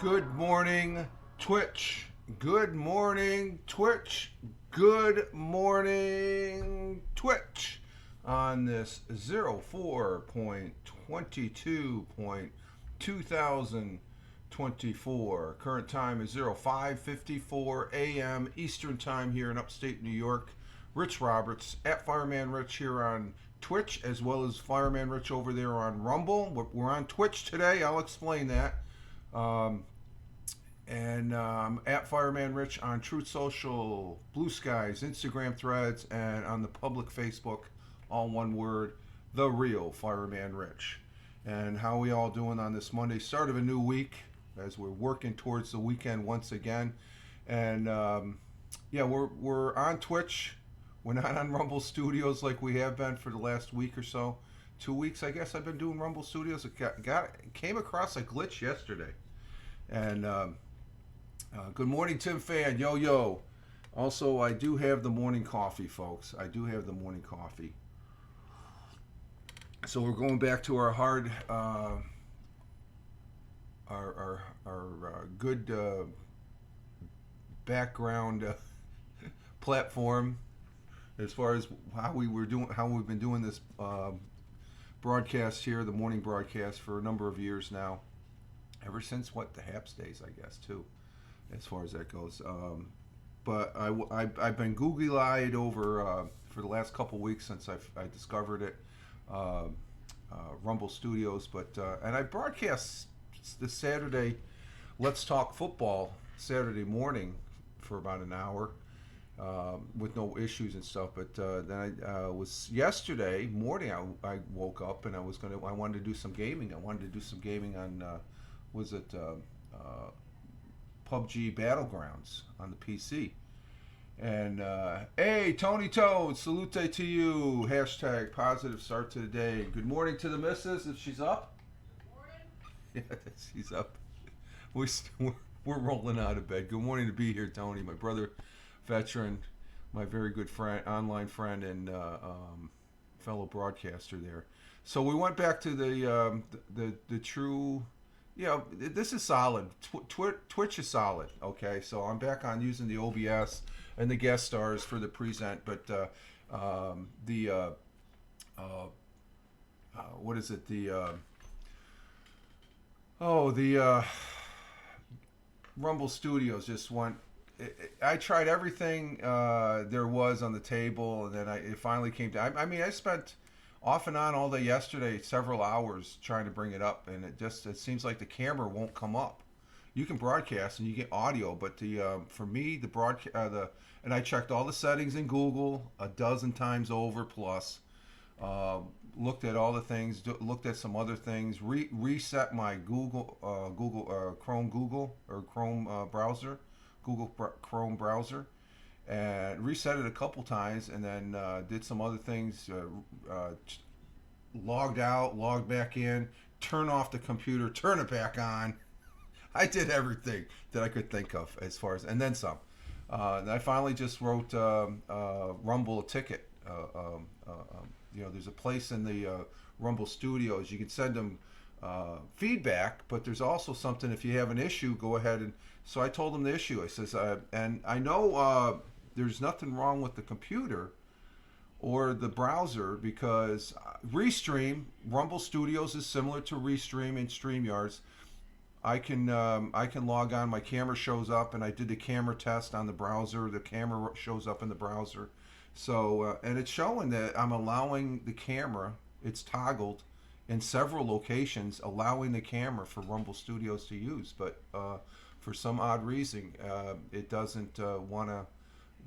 Good morning, Twitch. Good morning, Twitch. Good morning, Twitch. On this 04.22.2024. Current time is 05:54 a.m. Eastern Time here in Upstate New York. Rich Roberts at Fireman Rich here on Twitch, as well as Fireman Rich over there on Rumble. We're on Twitch today. I'll explain that. At Fireman Rich on Truth Social, Blue Skies, Instagram Threads, and on the public Facebook, all one word, The Real Fireman Rich. And how we all doing on this Monday, start of a new week, as we're working towards the weekend once again. And we're on Twitch. We're not on Rumble Studios like we have been for the last week or so. 2 weeks, I guess, I've been doing Rumble Studios. It came across a glitch yesterday. And good morning, Tim Fan. Yo, yo. Also, I do have the morning coffee, folks. I do have the morning coffee. So we're going back to our hard, our good background platform as far as how we've been doing this broadcast here, the morning broadcast, for a number of years now. Ever since the Haps days, I guess, too, as far as that goes. But I've been googly-eyed over for the last couple weeks since I discovered it, Rumble Studios. And I broadcast this Saturday, Let's Talk Football, Saturday morning for about an hour with no issues and stuff. But then I was yesterday morning. I woke up and I wanted to do some gaming. I wanted to do some gaming on. Was it PUBG Battlegrounds on the PC? And hey, Tony Toad, salute to you. Hashtag positive start to the day. Good morning to the missus, if she's up. Good morning. Yeah, she's up. We're rolling out of bed. Good morning to be here, Tony, my brother, veteran, my very good friend, online friend, and fellow broadcaster there. So we went back to the true. Yeah, this is solid. Twitch is solid. Okay, so I'm back on using the OBS and the guest stars for the present, but what is it? The Rumble Studios just went. I tried everything there was on the table, and then it finally came down. I mean, I spent off and on all day yesterday, several hours trying to bring it up, and it seems like the camera won't come up. You can broadcast and you get audio, but for me and I checked all the settings in Google a dozen times over plus. Looked at all the things, looked at some other things, reset my Chrome browser, Chrome browser. And reset it a couple times, and then did some other things. Logged out, logged back in, turn off the computer, turn it back on. I did everything that I could think of as far as, and then some. And I finally just wrote Rumble a ticket. There's a place in the Rumble Studios you can send them feedback, but there's also something if you have an issue, go ahead and. So I told them the issue. I says, and I know there's nothing wrong with the computer or the browser because Restream, Rumble Studios is similar to Restream and StreamYards. I can log on. My camera shows up, and I did the camera test on the browser. The camera shows up in the browser. So and it's showing that I'm allowing the camera. It's toggled in several locations, allowing the camera for Rumble Studios to use, but. For some odd reason, it doesn't want to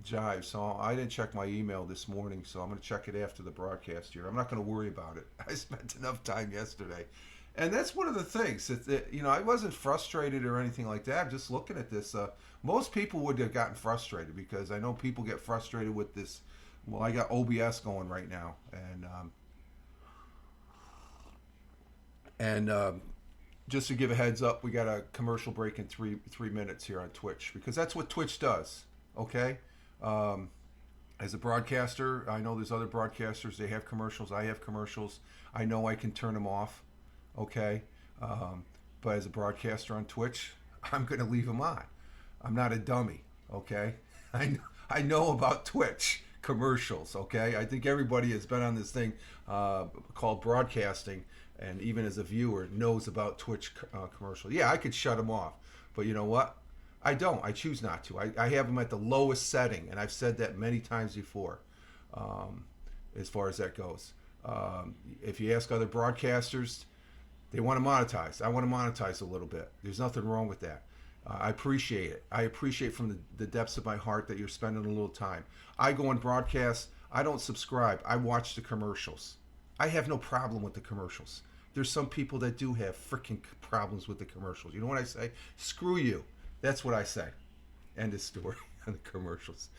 jive. So I didn't check my email this morning, so I'm going to check it after the broadcast here. I'm not going to worry about it. I spent enough time yesterday. And that's one of the things. I wasn't frustrated or anything like that. I'm just looking at this. Most people would have gotten frustrated because I know people get frustrated with this. Well, I got OBS going right now. And just to give a heads up, we got a commercial break in three minutes here on Twitch because that's what Twitch does. Okay, as a broadcaster, I know there's other broadcasters. They have commercials. I have commercials. I know I can turn them off. Okay, but as a broadcaster on Twitch, I'm going to leave them on. I'm not a dummy, okay? I know about Twitch commercials, okay? I think everybody has been on this thing called broadcasting, and even as a viewer knows about Twitch commercial. Yeah, I could shut them off, but you know what? I don't. I choose not to. I have them at the lowest setting, and I've said that many times before, as far as that goes. If you ask other broadcasters, they want to monetize. I want to monetize a little bit. There's nothing wrong with that. I appreciate it. I appreciate from the depths of my heart that you're spending a little time. I go and broadcast. I don't subscribe. I watch the commercials. I have no problem with the commercials. There's some people that do have freaking problems with the commercials. You know what I say? Screw you. That's what I say. End of story on the commercials.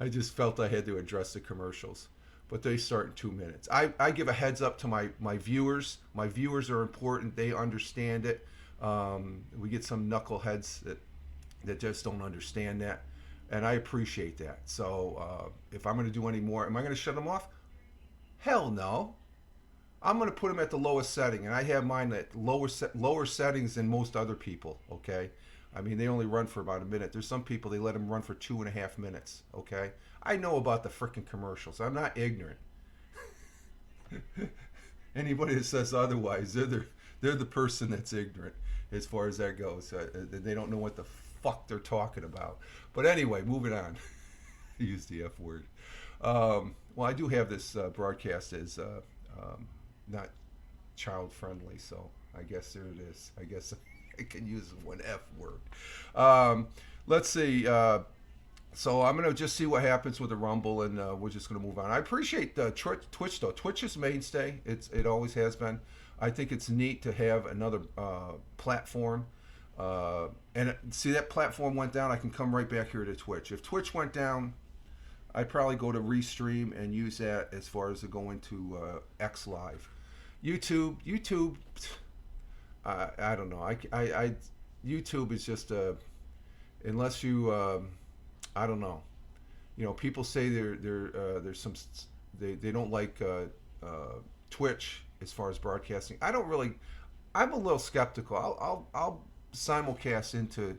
I just felt I had to address the commercials. But they start in 2 minutes. I give a heads up to my viewers. My viewers are important. They understand it. We get some knuckleheads that just don't understand that. And I appreciate that. So if I'm going to do any more, am I going to shut them off? Hell no. I'm going to put them at the lowest setting. And I have mine at lower settings than most other people, okay? I mean, they only run for about a minute. There's some people, they let them run for 2.5 minutes, okay? I know about the freaking commercials. I'm not ignorant. Anybody that says otherwise, they're the person that's ignorant as far as that goes. They don't know what the fuck they're talking about. But anyway, moving on. Use the F word. Well, I do have this broadcast as not child friendly, so I guess there it is. I guess I can use one F word. Let's see. So I'm going to just see what happens with the Rumble, and we're just going to move on. I appreciate Twitch, though. Twitch is mainstay. It always has been. I think it's neat to have another platform. And see, that platform went down. I can come right back here to Twitch. If Twitch went down, I'd probably go to Restream and use that as far as going to X Live. YouTube, I don't know. I YouTube is just unless you I don't know. You know, people say there's some they don't like Twitch as far as broadcasting. I don't really. I'm a little skeptical. I'll simulcast into,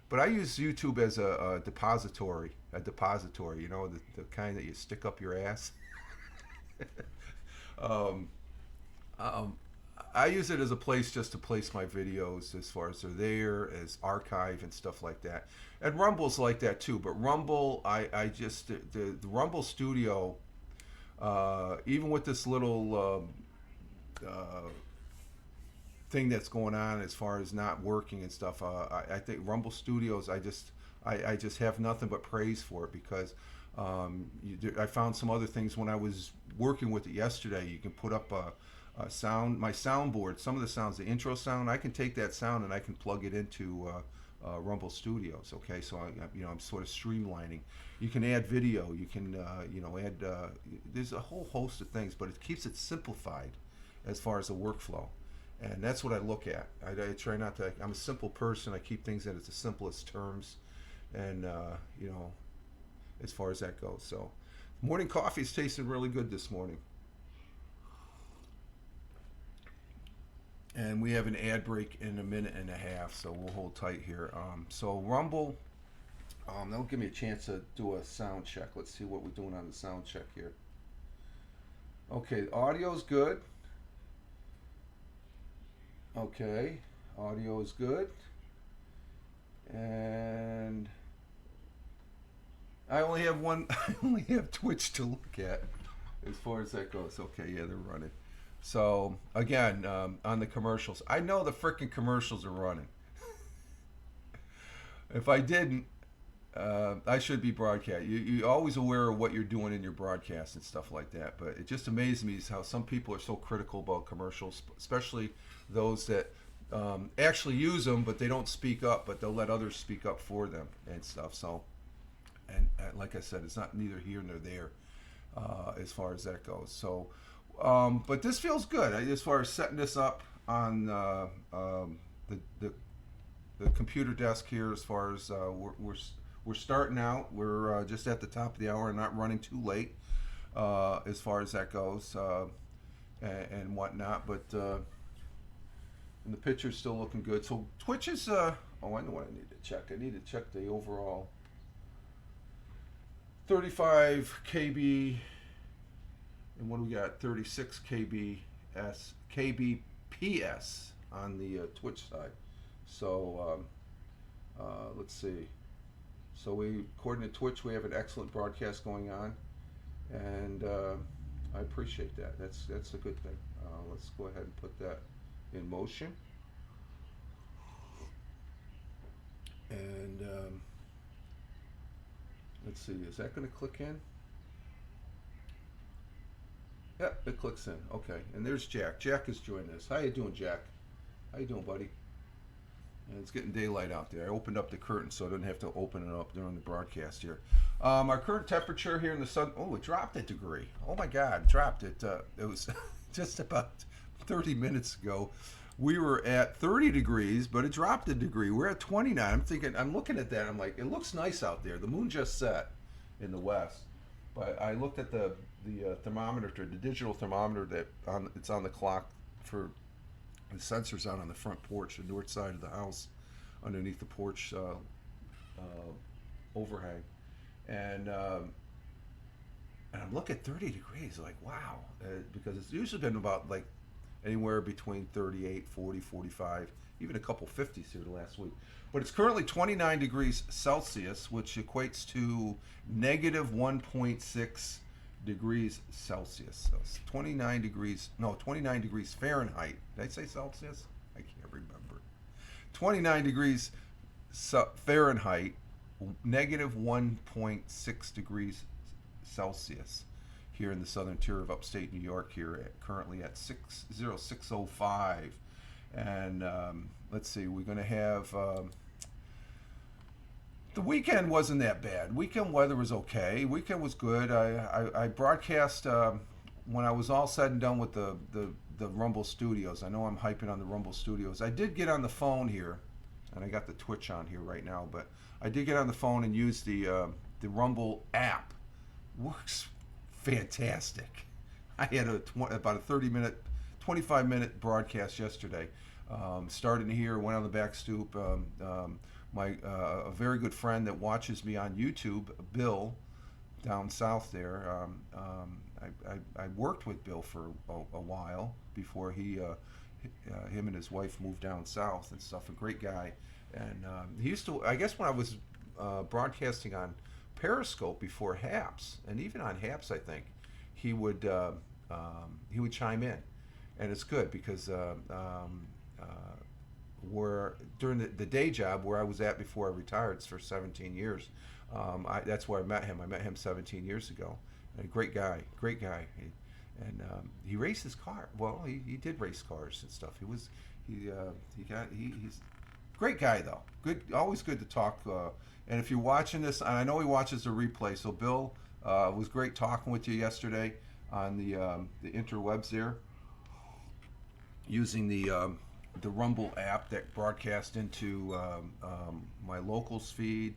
but I use YouTube as a depository. You know, the kind that you stick up your ass. I use it as a place just to place my videos as far as they're there, as archive and stuff like that. And Rumble's like that too. But Rumble, I just, the Rumble Studio, even with this little thing that's going on as far as not working and stuff, I think Rumble Studios, I just have nothing but praise for it, because I found some other things when I was working with it yesterday. You can put up sound, my soundboard, some of the sounds, the intro sound, I can take that sound and I can plug it into Rumble Studios. Okay, so I'm sort of streamlining. You can add video, you can add. There's a whole host of things, but it keeps it simplified as far as the workflow, and that's what I look at. I try not to. I'm a simple person. I keep things at the simplest terms, and as far as that goes. So, morning coffee is tasting really good this morning. And we have an ad break in 1.5 minutes, so we'll hold tight here. So Rumble, that'll give me a chance to do a sound check. Let's see what we're doing on the sound check here. Okay, audio's good. Okay, audio is good. And I only have I only have Twitch to look at as far as that goes. Okay, yeah, they're running. So again, on the commercials, I know the freaking commercials are running. If I didn't, I should be broadcast. You're always aware of what you're doing in your broadcast and stuff like that. But it just amazes me how some people are so critical about commercials, especially those that actually use them, but they don't speak up, but they'll let others speak up for them and stuff. So, and like I said, it's not neither here nor there as far as that goes. So. But this feels good as far as setting this up on the computer desk here. As far as we're starting out, we're just at the top of the hour and not running too late as far as that goes and whatnot. But and the picture's still looking good. So Twitch is Oh, I know what I need to check. I need to check the overall 35 kb, and what do we got? 36 kbps on the Twitch side. So let's see. So according to Twitch, we have an excellent broadcast going on, and I appreciate that. That's a good thing. Let's go ahead and put that in motion. And let's see, is that going to click in? Yep, it clicks in. Okay, and there's Jack. Jack is joining us. How you doing, Jack? How you doing, buddy? And it's getting daylight out there. I opened up the curtain so I didn't have to open it up during the broadcast here. Our current temperature here in the sun, oh, it dropped a degree. Oh my God, it dropped it. It was just about 30 minutes ago. We were at 30 degrees, but it dropped a degree. We're at 29. I'm looking at that. I'm like, it looks nice out there. The moon just set in the west. But I looked at the thermometer, the digital thermometer it's on the clock for the sensors out on the front porch, the north side of the house, underneath the porch overhang. And I'm looking at 30 degrees, like, wow. Because it's usually been about like anywhere between 38, 40, 45, even a couple 50s here the last week. But it's currently 29 degrees Celsius, which equates to negative 1.6 degrees Celsius. So it's 29 degrees Fahrenheit. Did I say Celsius? I can't remember. 29 degrees Fahrenheit, negative 1.6 degrees Celsius here in the southern tier of upstate New York, here currently at 60605. And let's see, we're going to have the weekend wasn't that bad. Weekend weather was okay. Weekend was good. I broadcast when I was all said and done with the Rumble Studios. I know I'm hyping on the Rumble Studios. I did get on the phone here, and I got the Twitch on here right now, but I did get on the phone and use the Rumble app. Works fantastic. I had about a 25-minute broadcast yesterday. Started here, went on the back stoop. A very good friend that watches me on YouTube, Bill, down south there. I worked with Bill for a while before him and his wife moved down south and stuff. A great guy, and he used to. I guess when I was broadcasting on Periscope before Haps, and even on Haps, I think he would chime in, and it's good because where during the day job where I was at before I retired for 17 years, that's where I met him. I met him 17 years ago. And a great guy. He raced his car. Well, he did race cars and stuff. He's a great guy though. Good, always good to talk. And if you're watching this, and I know he watches the replay, so Bill, was great talking with you yesterday on the interwebs there, using the Rumble app that broadcast into my locals feed,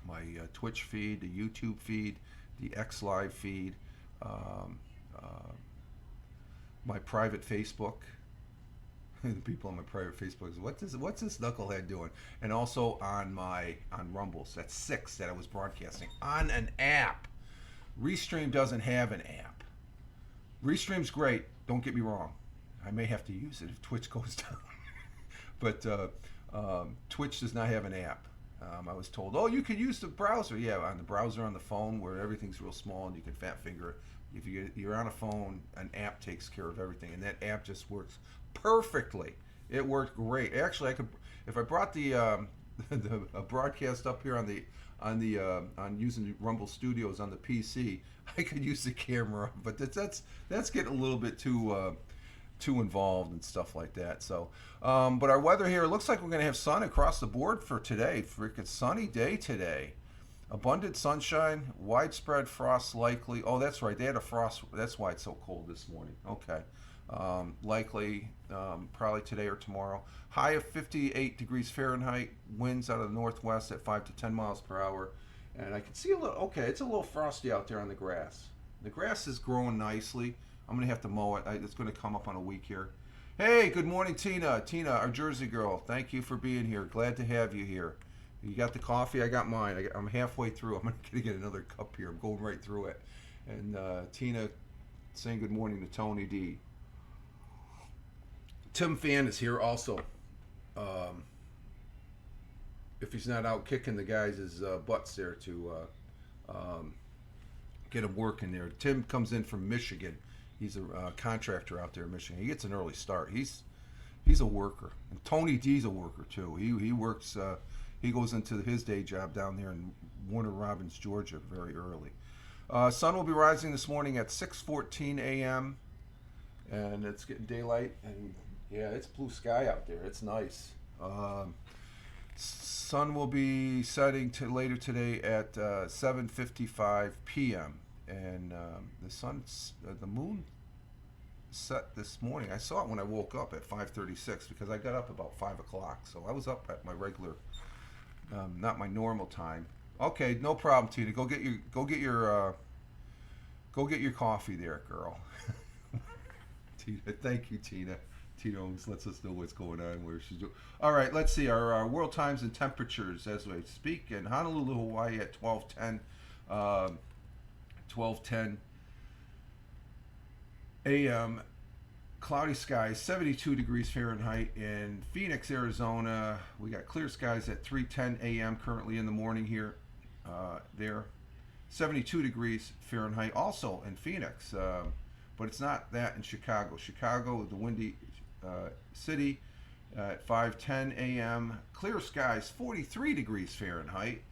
my Twitch feed, the YouTube feed, the X Live feed, my private Facebook. The people on my private Facebook is what's this knucklehead doing? And also on Rumbles. That's 6 that I was broadcasting on an app. Restream doesn't have an app. Restream's great. Don't get me wrong. I may have to use it if Twitch goes down. But Twitch does not have an app. I was told, oh, you could use the browser. Yeah, on the browser on the phone where everything's real small and you can fat finger it. If you're on a phone, an app takes care of everything, and that app just works perfectly. It worked great. Actually, I could, if I brought the broadcast up here on using Rumble Studios on the PC, I could use the camera, but that's getting a little bit too involved and stuff like that. So, but our weather here, it looks like we're going to have sun across the board for today. Freaking sunny day today. Abundant sunshine, widespread frost likely. Oh, that's right. They had a frost. That's why it's so cold this morning. Okay. Likely probably today or tomorrow. High of 58 degrees Fahrenheit. Winds out of the northwest at 5 to 10 miles per hour. And I can see a little, okay, it's a little frosty out there on the grass. The grass is growing nicely. I'm going to have to mow it. It's going to come up on a week here. Hey, good morning, Tina. Tina, our Jersey girl. Thank you for being here. Glad to have you here. You got the coffee? I got mine. I'm halfway through. I'm gonna get another cup here. I'm going right through it. And Tina saying good morning to Tony D. Tim Fan is here also. Um, if he's not out kicking the guys' butts there to get him working there. Tim comes in from Michigan. He's a contractor out there in Michigan. He gets an early start. He's a worker, and Tony D's a worker too. He works. He goes into his day job down there in Warner Robins, Georgia, very early. Sun will be rising this morning at 6:14 a.m. and it's getting daylight, and yeah, it's blue sky out there. It's nice. Sun will be setting later today at 7:55 p.m. and the moon set this morning. I saw it when I woke up at 5:36 because I got up about 5 o'clock, so I was up at my regular, not my normal time. Okay, no problem, Tina. Go get your coffee there, girl. Tina, thank you, Tina. Tina always lets us know what's going on, where she's doing. All right, let's see our world times and temperatures as we speak. In Honolulu, Hawaii, at 12:10 a.m. Cloudy skies, 72 degrees Fahrenheit. In Phoenix, Arizona, we got clear skies at 3:10 a.m. currently in the morning here. There, 72 degrees Fahrenheit also in Phoenix, but it's not that in Chicago. Chicago, the windy city, at 5:10 a.m. Clear skies, 43 degrees Fahrenheit.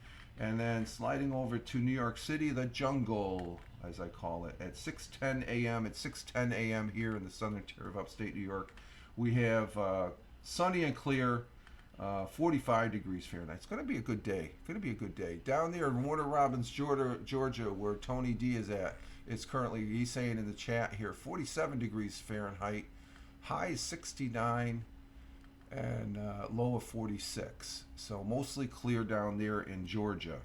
And then sliding over to New York City, the jungle, as I call it, at 6:10 a.m. At 6:10 a.m. here in the southern tier of upstate New York, we have sunny and clear, 45 degrees Fahrenheit. It's going to be a good day. Going to be a good day. Down there in Warner Robins, Georgia, where Tony D is at, it's currently, he's saying in the chat here, 47 degrees Fahrenheit. High is 69 and low of 46. So mostly clear down there in Georgia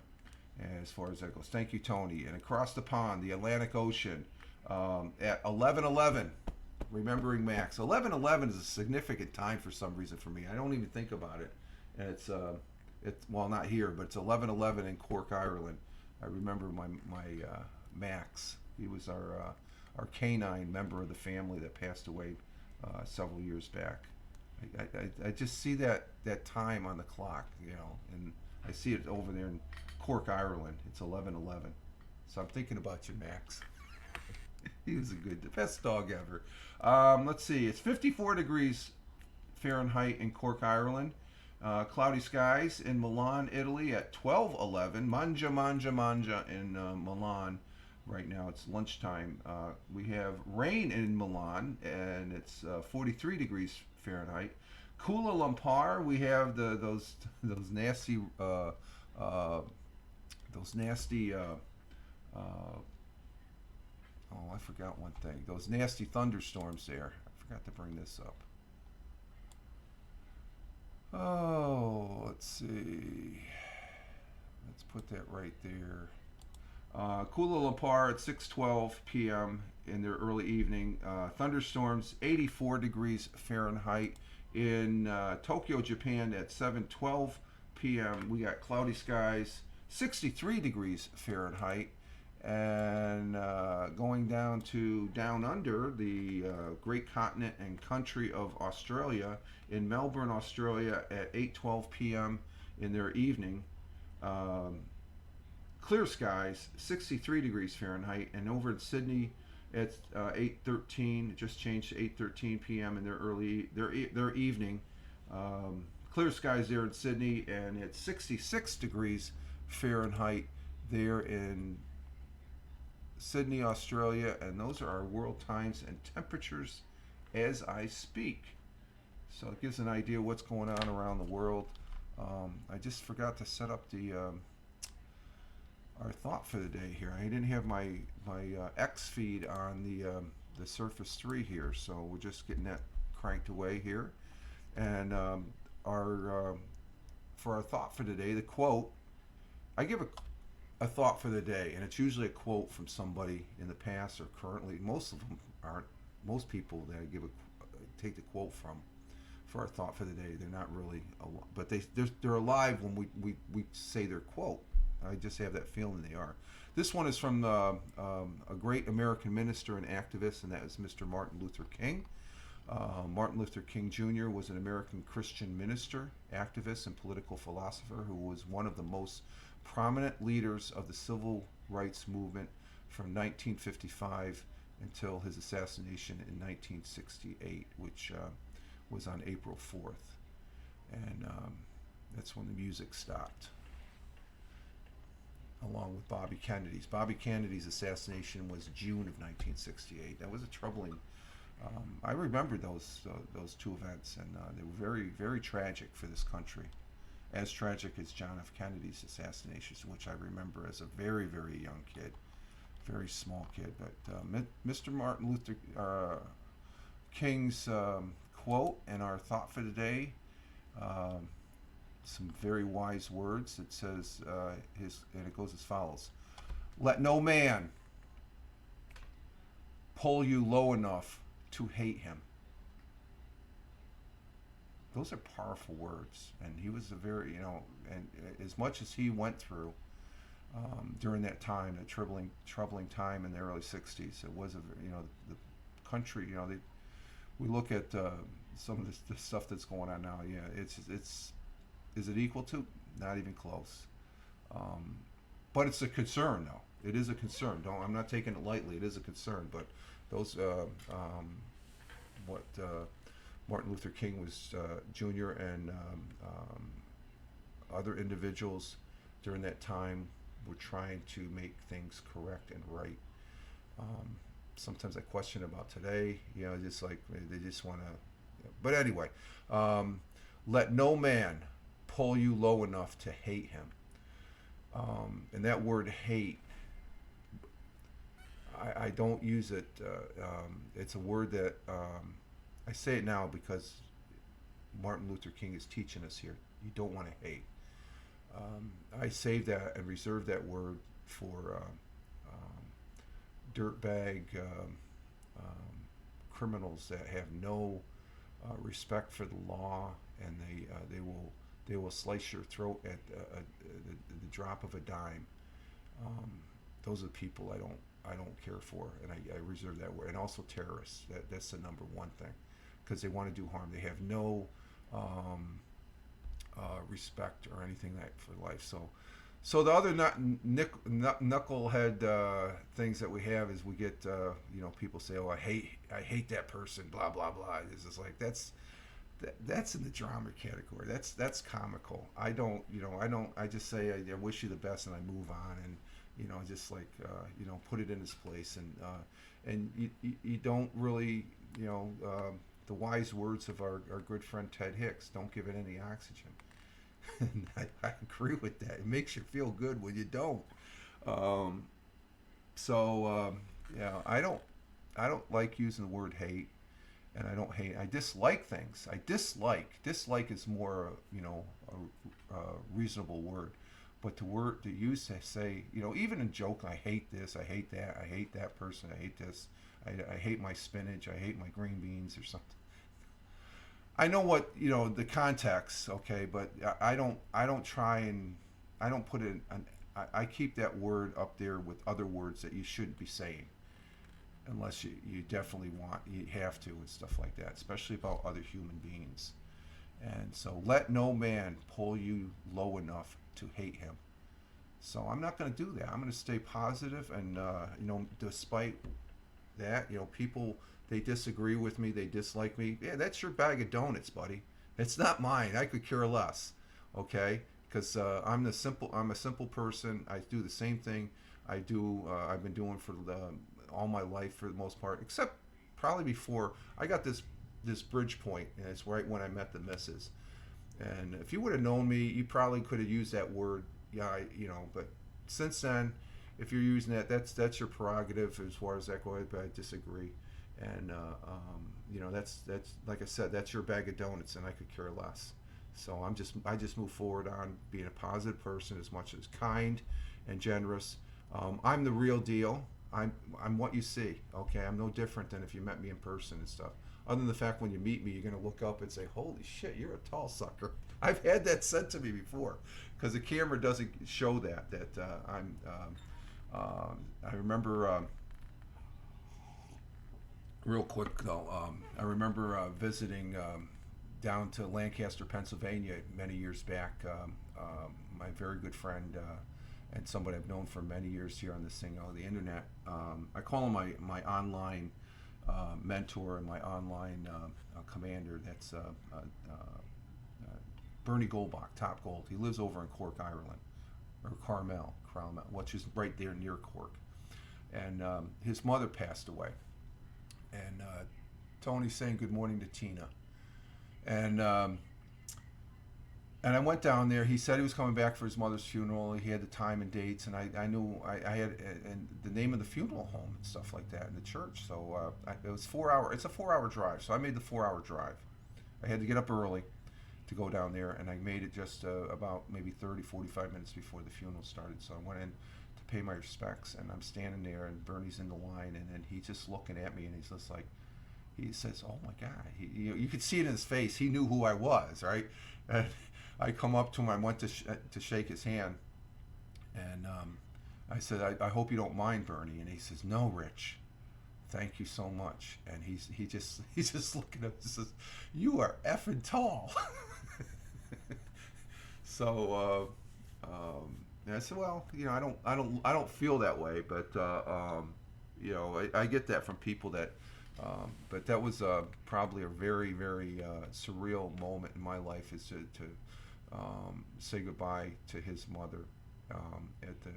as far as that goes. Thank you, Tony. And across the pond, the Atlantic Ocean, at 11:11, remembering Max. 11:11 is a significant time for some reason for me. I don't even think about it. And it's well, not here, but it's 11:11 in Cork, Ireland. I remember my Max. He was our canine member of the family that passed away several years back. I just see that time on the clock, and I see it over there in Cork, Ireland. It's 11:11. So I'm thinking about you, Max. He was the best dog ever. Let's see. It's 54 degrees Fahrenheit in Cork, Ireland. Cloudy skies in Milan, Italy at 12:11. Mangia in Milan. Right now it's lunchtime. We have rain in Milan, and it's 43 degrees Fahrenheit. Kuala Lumpur, we have those nasty oh, I forgot one thing. Those nasty thunderstorms there. I forgot to bring this up. Oh, let's see. Let's put that right there. Kuala Lumpur at 6:12 p.m. in their early evening. Thunderstorms, 84 degrees Fahrenheit. In Tokyo, Japan at 7:12 p.m. we got cloudy skies, 63 degrees Fahrenheit. And going down under the great continent and country of Australia, in Melbourne, Australia at 8:12 p.m. in their evening. Clear skies, 63 degrees Fahrenheit, and over in Sydney, it's 8:13. It just changed to 8:13 p.m. in their evening. Clear skies there in Sydney, and it's 66 degrees Fahrenheit there in Sydney, Australia, and those are our world times and temperatures as I speak. So it gives an idea of what's going on around the world. I just forgot to set up our thought for the day here. I didn't have my X feed on the Surface 3 here, so we're just getting that cranked away here. And for our thought for today, the quote, I give a thought for the day, and it's usually a quote from somebody in the past or currently. Most of them aren't. Most people that I take the quote from for our thought for the day. They're not really, but they're alive when we say their quote. I just have that feeling they are. This one is from a great American minister and activist, and that is Mr. Martin Luther King. Martin Luther King Jr. was an American Christian minister, activist, and political philosopher who was one of the most prominent leaders of the civil rights movement from 1955 until his assassination in 1968, which was on April 4th. And that's when the music stopped, along with Bobby Kennedy's. Bobby Kennedy's assassination was June of 1968. That was a troubling. I remember those two events, and they were very, very tragic for this country. As tragic as John F. Kennedy's assassination, which I remember as a very, very young kid, very small kid. But Mr. Martin Luther King's quote and our thought for the day, some very wise words. It says, and it goes as follows: "Let no man pull you low enough to hate him." Those are powerful words, and he was a very, and as much as he went through during that time, the troubling time in the early '60s, it was the country, we look at some of the stuff that's going on now. Yeah, it's is it equal to? Not even close. But it's a concern, though. It is a concern. I'm not taking it lightly. It is a concern. But those Martin Luther King was Jr. and other individuals during that time were trying to make things correct and right. Sometimes I question about today, just like they just want to. But anyway, let no man pull you low enough to hate him. And that word hate, I don't use it. It's a word that I say it now because Martin Luther King is teaching us here. You don't want to hate. I saved that and reserved that word for dirtbag criminals that have no respect for the law, and they will slice your throat at the drop of a dime. Those are the people I don't care for, and I reserve that word. And also terrorists. That's the number one thing, because they want to do harm. They have no respect or anything like for life. So the other knucklehead things that we have is we get people say, "Oh, I hate that person," blah blah blah. It's just like that's in the drama category. That's comical. I just say I wish you the best and I move on, and just like put it in its place, and you don't really the wise words of our good friend Ted Hicks, don't give it any oxygen. And I agree with that. It makes you feel good when you don't. I don't like using the word hate, and I don't hate. I dislike things. Dislike is more a reasonable word, but the word to use to say, even in joke, I hate this, I hate that, I hate that person, I hate this, I hate my spinach, I hate my green beans or something. I know what the context, okay, but I don't try and I don't put it. I keep that word up there with other words that you shouldn't be saying, unless you definitely you have to, and stuff like that, especially about other human beings. And so, let no man pull you low enough to hate him. So I'm not going to do that. I'm going to stay positive, and despite that, people. They disagree with me. They dislike me. Yeah, that's your bag of donuts, buddy. It's not mine. I could care less. Okay, because I'm a simple person. I do the same thing I do. I've been doing for all my life for the most part, except probably before I got this bridge point, and it's right when I met the missus. And if you would have known me, you probably could have used that word. Yeah, But since then, if you're using that's your prerogative as far as that goes. But I disagree. And that's like I said, that's your bag of donuts, and I could care less. So I just move forward on being a positive person, as much as kind and generous. I'm the real deal. I'm what you see. Okay, I'm no different than if you met me in person and stuff. other than the fact when you meet me, you're going to look up and say, "Holy shit, you're a tall sucker." I've had that said to me before, because the camera doesn't show that. I'm. I remember. Real quick though, I remember visiting down to Lancaster, Pennsylvania, many years back. My very good friend and somebody I've known for many years here on this thing on the internet. I call him my online mentor and my online commander. That's Bernie Goldbach, Top Gold. He lives over in Cork, Ireland, or Carmel, which is right there near Cork. And his mother passed away. And Tony's saying good morning to Tina. And I went down there. He said he was coming back for his mother's funeral. He had the time and dates, and I knew I had and the name of the funeral home and stuff like that in the church. So it was 4 hour. It's a 4 hour drive. So I made the 4 hour drive. I had to get up early to go down there, and I made it just about maybe 30, 45 minutes before the funeral started. So I went in to pay my respects, and I'm standing there, and Bernie's in the line, and then he's just looking at me, and he's just like, he says, "Oh my God!" You could see it in his face. He knew who I was, right? And I come up to him. I went to shake his hand, and I said, I hope you don't mind, Bernie." And he says, "No, Rich. Thank you so much." And he's just looking at me and says, "You are effing tall." So I said, "Well, I don't feel that way, but I get that from people that." But that was probably a very, very surreal moment in my life, is to say goodbye to his mother at the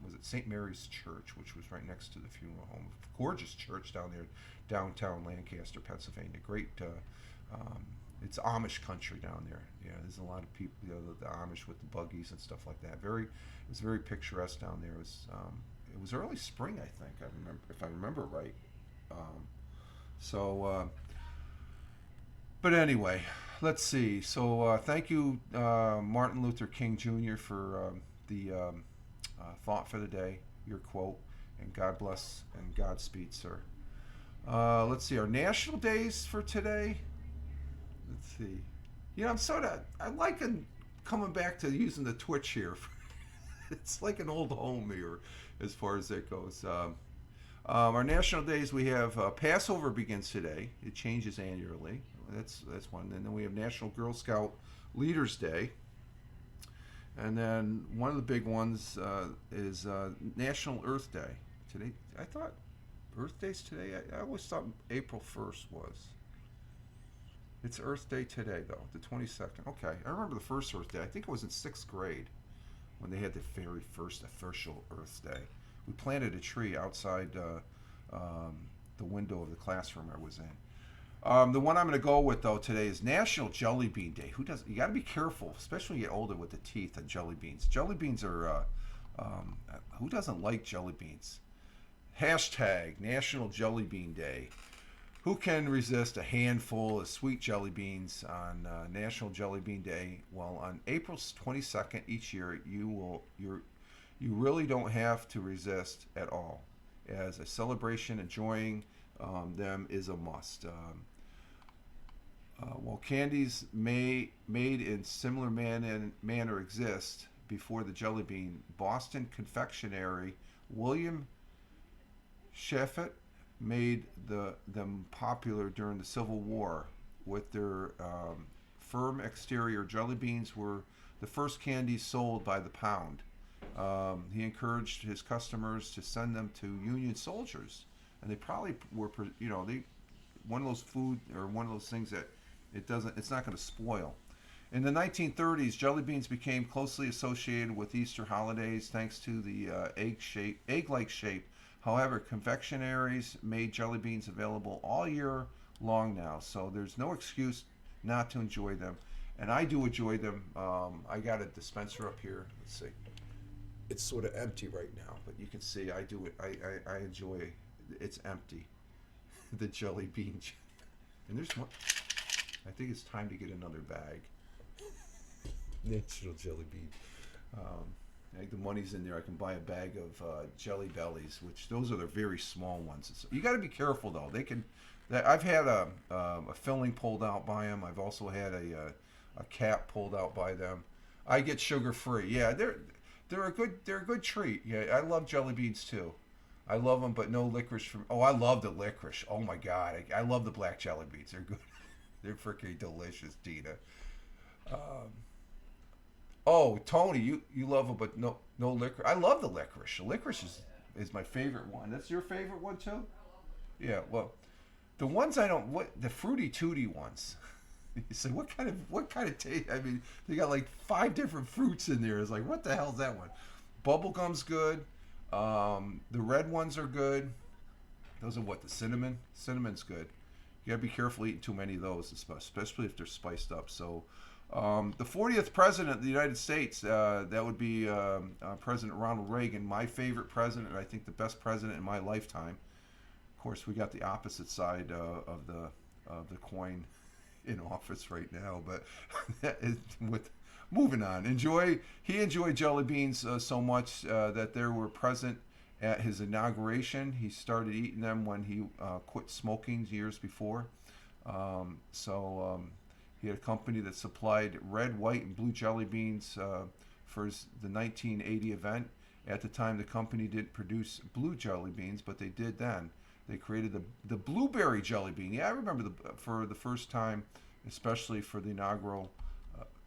was it St. Mary's Church, which was right next to the funeral home. Gorgeous church down there, downtown Lancaster, Pennsylvania. Great. It's Amish country down there. Yeah, there's a lot of people, the Amish with the buggies and stuff like that. It was very picturesque down there. It was early spring, I think. I remember, if I remember right. But anyway, let's see. So thank you, Martin Luther King Jr. for the thought for the day, your quote, and God bless and Godspeed, sir. Let's see, our national days for today. Let's see. I like coming back to using the Twitch here. It's like an old home here as far as that goes. Our national days, we have Passover begins today. It changes annually. That's one. And then we have National Girl Scout Leaders Day. And then one of the big ones is National Earth Day. Today, I thought Earth Day's today. I always thought April 1st was. It's Earth Day today, though, the 22nd. Okay, I remember the first Earth Day. I think it was in 6th grade when they had the very first official Earth Day. We planted a tree outside the window of the classroom I was in. The one I'm going to go with, though, today is National Jelly Bean Day. You got to be careful, especially when you get older, with the teeth and jelly beans. Jelly beans are, who doesn't like jelly beans? Hashtag National Jelly Bean Day. Who can resist a handful of sweet jelly beans on National Jelly Bean Day? Well, on April 22nd each year, you really don't have to resist at all. As a celebration, enjoying them is a must. While candies made in similar manner exist before the jelly bean, Boston confectionery William Sheffett made them popular during the Civil War. With their firm exterior, jelly beans were the first candies sold by the pound. He encouraged his customers to send them to Union soldiers, and they probably were, one of those food or one of those things that it's not going to spoil. In the 1930s, jelly beans became closely associated with Easter holidays thanks to the egg-like shape. However, confectionaries made jelly beans available all year long now, so there's no excuse not to enjoy them. And I do enjoy them. I got a dispenser up here. Let's see. It's sort of empty right now, but you can see I do it. I enjoy it. It's empty. The jelly bean. And there's one. I think it's time to get another bag. National Jelly Bean. I think the money's in there. I can buy a bag of Jelly Bellies, which those are the very small ones. You got to be careful though. I've had a filling pulled out by them. I've also had a cap pulled out by them. I get sugar free. Yeah, they're a good treat. Yeah, I love jelly beans too. I love them, but no licorice from. Oh, I love the licorice. Oh my god, I love the black jelly beans. They're good. They're freaking delicious, Dina. Um, oh, Tony, you love them, but no licorice. I love the licorice. The licorice is my favorite one. That's your favorite one too. Yeah. Well, the ones I don't what the fruity tooty ones. You say what kind of taste? I mean, they got like five different fruits in there. It's like what the hell's that one? Bubblegum's good. The red ones are good. Those are what the cinnamon. Cinnamon's good. You gotta be careful eating too many of those, especially if they're spiced up. So, the 40th president of the United States, that would be President Ronald Reagan, my favorite president, and I think the best president in my lifetime. Of course, we got the opposite side of the coin in office right now, but with moving on. He enjoyed jelly beans so much that they were present at his inauguration. He started eating them when he quit smoking years before. He had a company that supplied red, white, and blue jelly beans for the 1980 event. At the time, the company didn't produce blue jelly beans, but they did then. They created the blueberry jelly bean. Yeah, I remember for the first time, especially for the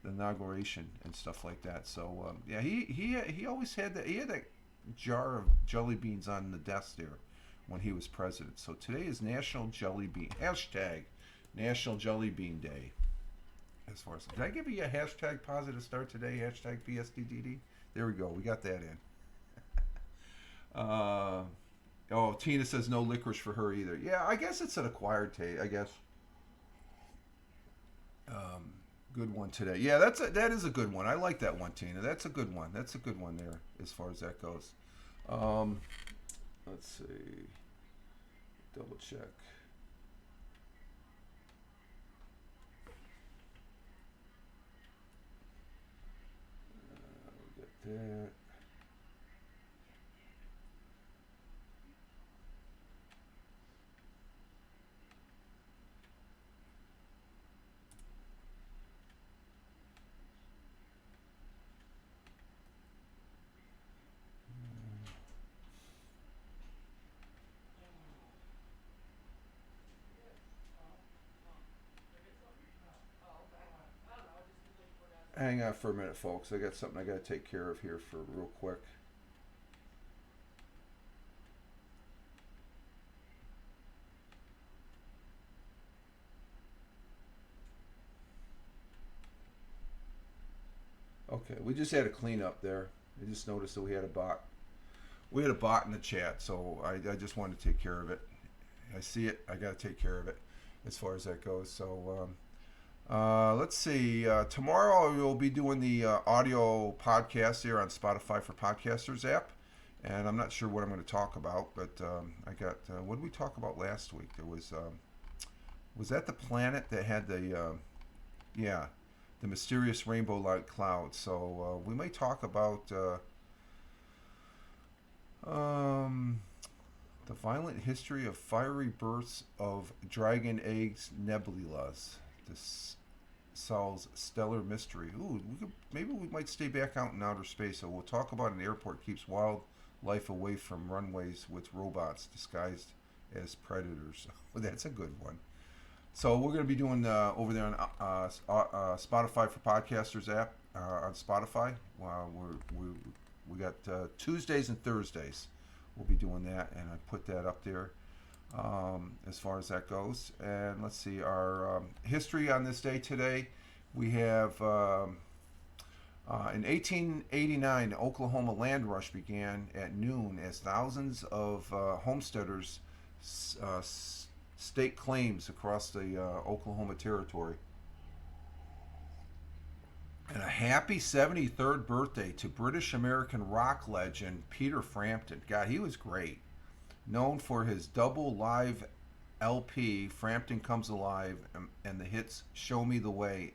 inauguration and stuff like that. So yeah, he always had that. He had that jar of jelly beans on the desk there when he was president. So today is National Jelly Bean National Jelly Bean Day. As far as did I give you a hashtag positive start today? Hashtag PSTTD. There we go. We got that in. Oh, Tina says no licorice for her either. Yeah, I guess it's an acquired taste. I guess. Good one today. Yeah, that is a good one. I like that one, Tina. That's a good one. That's a good one there as far as that goes. Let's see. Double check. We got that. Hang on for a minute, folks. I got something I got to take care of here for real quick. Okay, we just had a cleanup there. I just noticed that we had a bot. We had a bot in the chat, so I just wanted to take care of it. I see it. I got to take care of it as far as that goes. So let's see. Tomorrow we'll be doing the audio podcast here on Spotify for Podcasters app. And I'm not sure what I'm going to talk about, but I got, what did we talk about last week? There was that the planet that had yeah, the mysterious rainbow-like cloud. So we may talk about the violent history of fiery bursts of dragon eggs nebulas. This solves stellar mystery. Ooh, maybe we might stay back out in outer space. So we'll talk about an airport keeps wildlife away from runways with robots disguised as predators. Well, that's a good one. So we're going to be doing over there on Spotify for Podcasters app on Spotify. We got Tuesdays and Thursdays. We'll be doing that, and I put that up there as far as that goes. And let's see, our history on this day today. We have in 1889, the Oklahoma land rush began at noon as thousands of homesteaders staked claims across the Oklahoma territory. And a happy 73rd birthday to British American rock legend Peter Frampton. God, he was great. Known for his double live LP, Frampton Comes Alive, and the hits Show Me the Way.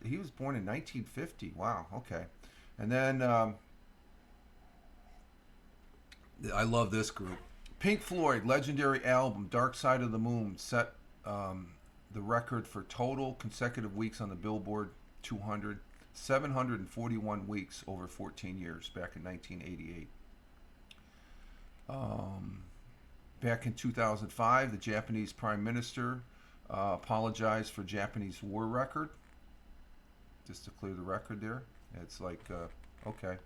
He was born in 1950. Wow, okay. And then I love this group. Pink Floyd legendary album Dark Side of the Moon set the record for total consecutive weeks on the Billboard 200, 741 weeks over 14 years back in 1988. Back in 2005, the Japanese Prime Minister apologized for Japanese war record, just to clear the record there. It's like, okay.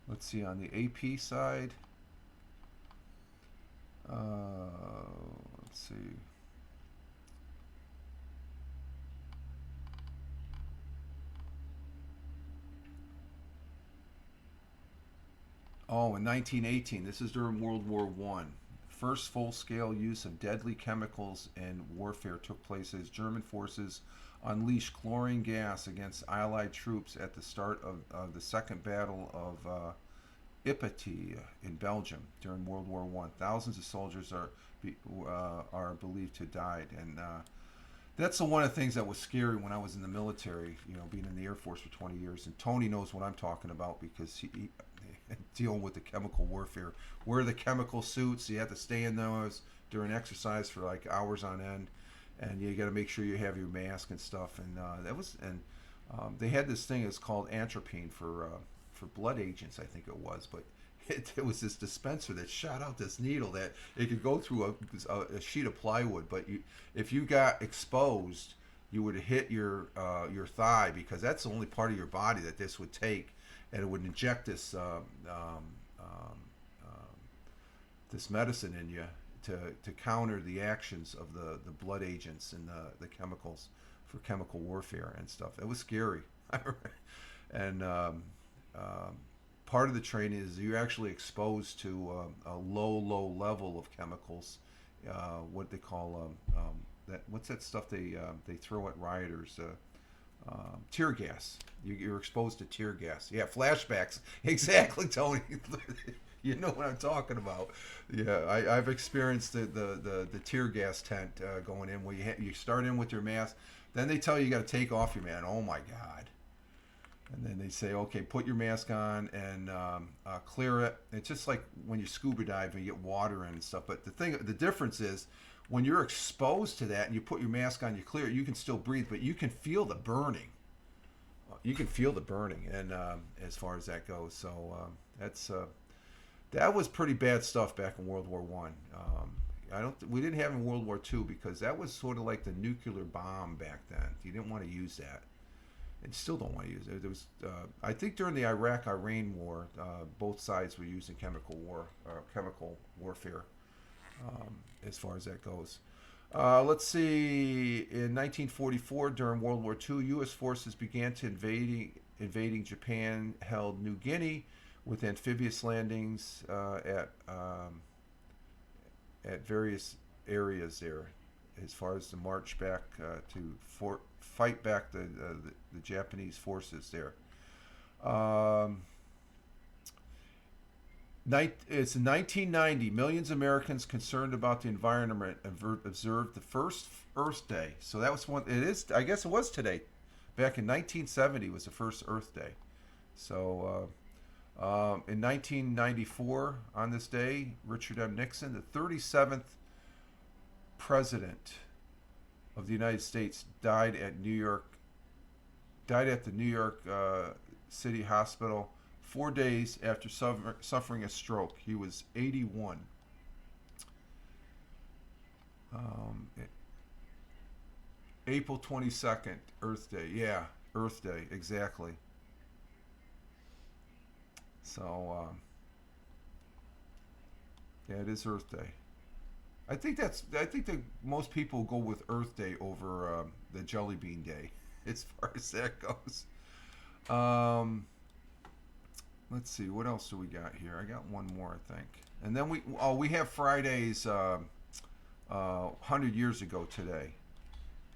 Let's see, on the AP side, let's see. Oh, in 1918, this is during World War One. First full-scale use of deadly chemicals in warfare took place as German forces unleashed chlorine gas against Allied troops at the start of the Second Battle of Upstate in Belgium during World War One. Thousands of soldiers are believed to have died, and that's one of the things that was scary when I was in the military. You know, being in the Air Force for 20 years, and Tony knows what I'm talking about because he dealing with the chemical warfare. Wear the chemical suits. You have to stay in those during exercise for like hours on end, and you got to make sure you have your mask and stuff. And they had this thing. It's called atropine for blood agents, I think it was, but it was this dispenser that shot out this needle that it could go through a sheet of plywood. But if you got exposed, you would hit your thigh, because that's the only part of your body that this would take, and it would inject this this medicine in you to counter the actions of the blood agents and the chemicals for chemical warfare and stuff. It was scary. And part of the training is you're actually exposed to a low level of chemicals, what they call what's that stuff they throw at rioters, tear gas. You're exposed to tear gas. Yeah, flashbacks. Exactly, Tony. You know what I'm talking about. Yeah, I've experienced the tear gas tent going in, where you start in with your mask, then they tell you got to take off your mask. Oh my God. And then they say, okay, put your mask on and clear it. It's just like when you scuba dive and you get water in and stuff. But the difference is, when you're exposed to that and you put your mask on, you clear it, you can still breathe, but you can feel the burning. You can feel the burning, and as far as that goes, so that was pretty bad stuff back in World War One. We didn't have it in World War II, because that was sort of like the nuclear bomb back then. You didn't want to use that. And still don't want to use it. There was, I think, during the Iraq-Iran war, both sides were using chemical warfare, as far as that goes. Let's see. In 1944, during World War II, U.S. forces began to invading Japan-held New Guinea with amphibious landings at various areas there, as far as the march back to fight back the Japanese forces there. It's 1990. Millions of Americans concerned about the environment observed the first Earth Day. So that was one. It is. I guess it was today. Back in 1970 was the first Earth Day. So in 1994, on this day, Richard M. Nixon, the 37th president of the United States, died at the New York City Hospital 4 days after suffering a stroke. He was 81. April 22nd, Earth Day. Yeah, Earth Day, exactly. So, yeah, it is Earth Day. I think that most people go with Earth Day over the Jelly Bean Day, as far as that goes. Let's see, what else do we got here? I got one more, I think. And then we have Friday's 100 years ago today.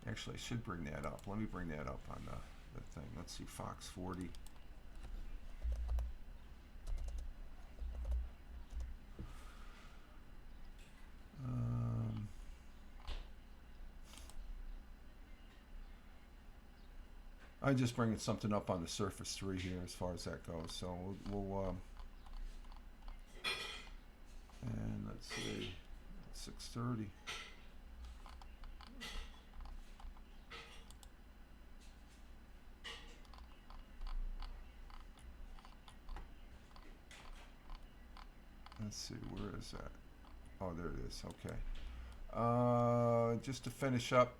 Actually, I should bring that up. Let me bring that up on the thing. Let's see, Fox 40. I'm just bringing something up on the Surface 3 here as far as that goes. So we'll And let's see, 6:30. Let's see, where is that? Oh, there it is. Okay. Just to finish up,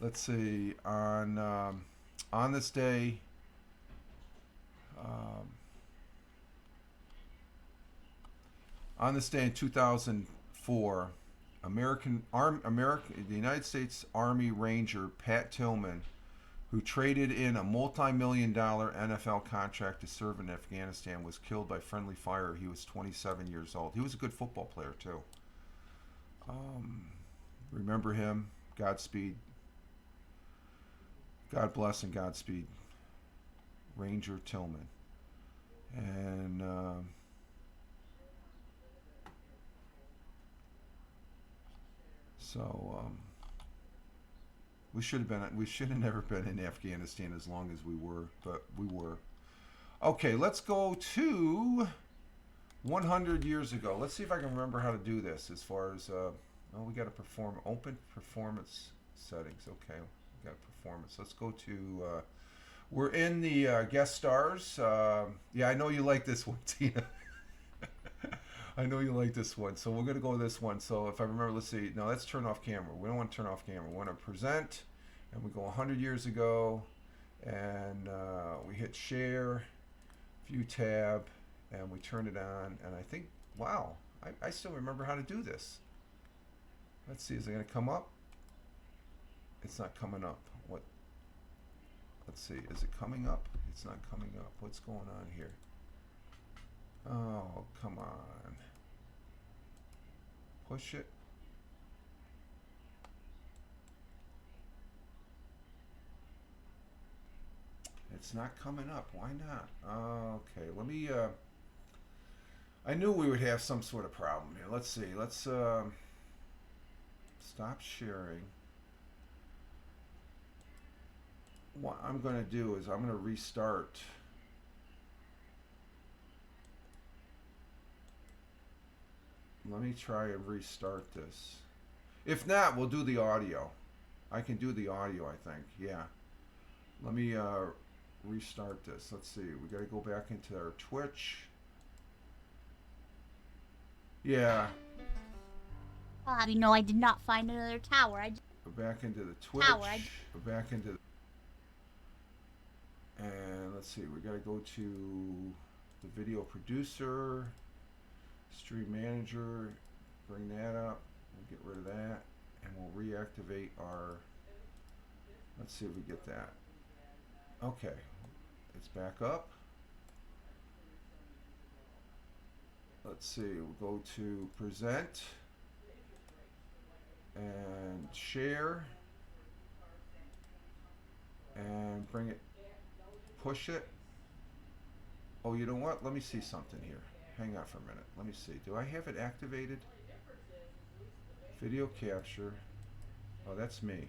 let's see, on this day, in 2004, the United States Army Ranger Pat Tillman, who traded in a multi-million-dollar NFL contract to serve in Afghanistan, was killed by friendly fire. He was 27 years old. He was a good football player too. Remember him. Godspeed. God bless and Godspeed. Ranger Tillman. And we should have never been in Afghanistan as long as we were, but we were. Okay, let's go to 100 years ago. Let's see if I can remember how to do this as far as, we got to open performance settings. Okay, we got performance. Let's go to, we're in the guest stars. Yeah, I know you like this one, Tina. I know you like this one. So we're going to go with this one. So if I remember, let's see. No, let's turn off camera. We don't want to turn off camera. We want to present. And we go 100 years ago. And we hit share, view tab, and we turn it on. And I think, wow, I still remember how to do this. Let's see. Is it going to come up? It's not coming up. What? Let's see. Is it coming up? It's not coming up. What's going on here? Oh, come on. Push it. It's not coming up. Why not? Okay, let me, I knew we would have some sort of problem here. Let's see. Let's stop sharing. What I'm going to do is I'm going to restart. Let me try and restart this. If not, we'll do the audio. I can do the audio, I think. Yeah. Let me restart this. Let's see. We got to go back into our Twitch. Yeah. I'll have you know I did not find another tower. Go back into the Twitch. Go back into... And let's see. We got to go to the video producer. Stream manager, bring that up, we'll get rid of that, and we'll reactivate our, let's see if we get that. Okay, it's back up. Let's see, we'll go to present, and share, and bring it, push it. Oh, you know what? Let me see something here. Hang on for a minute. Let me see. Do I have it activated? Video capture. Oh, that's me.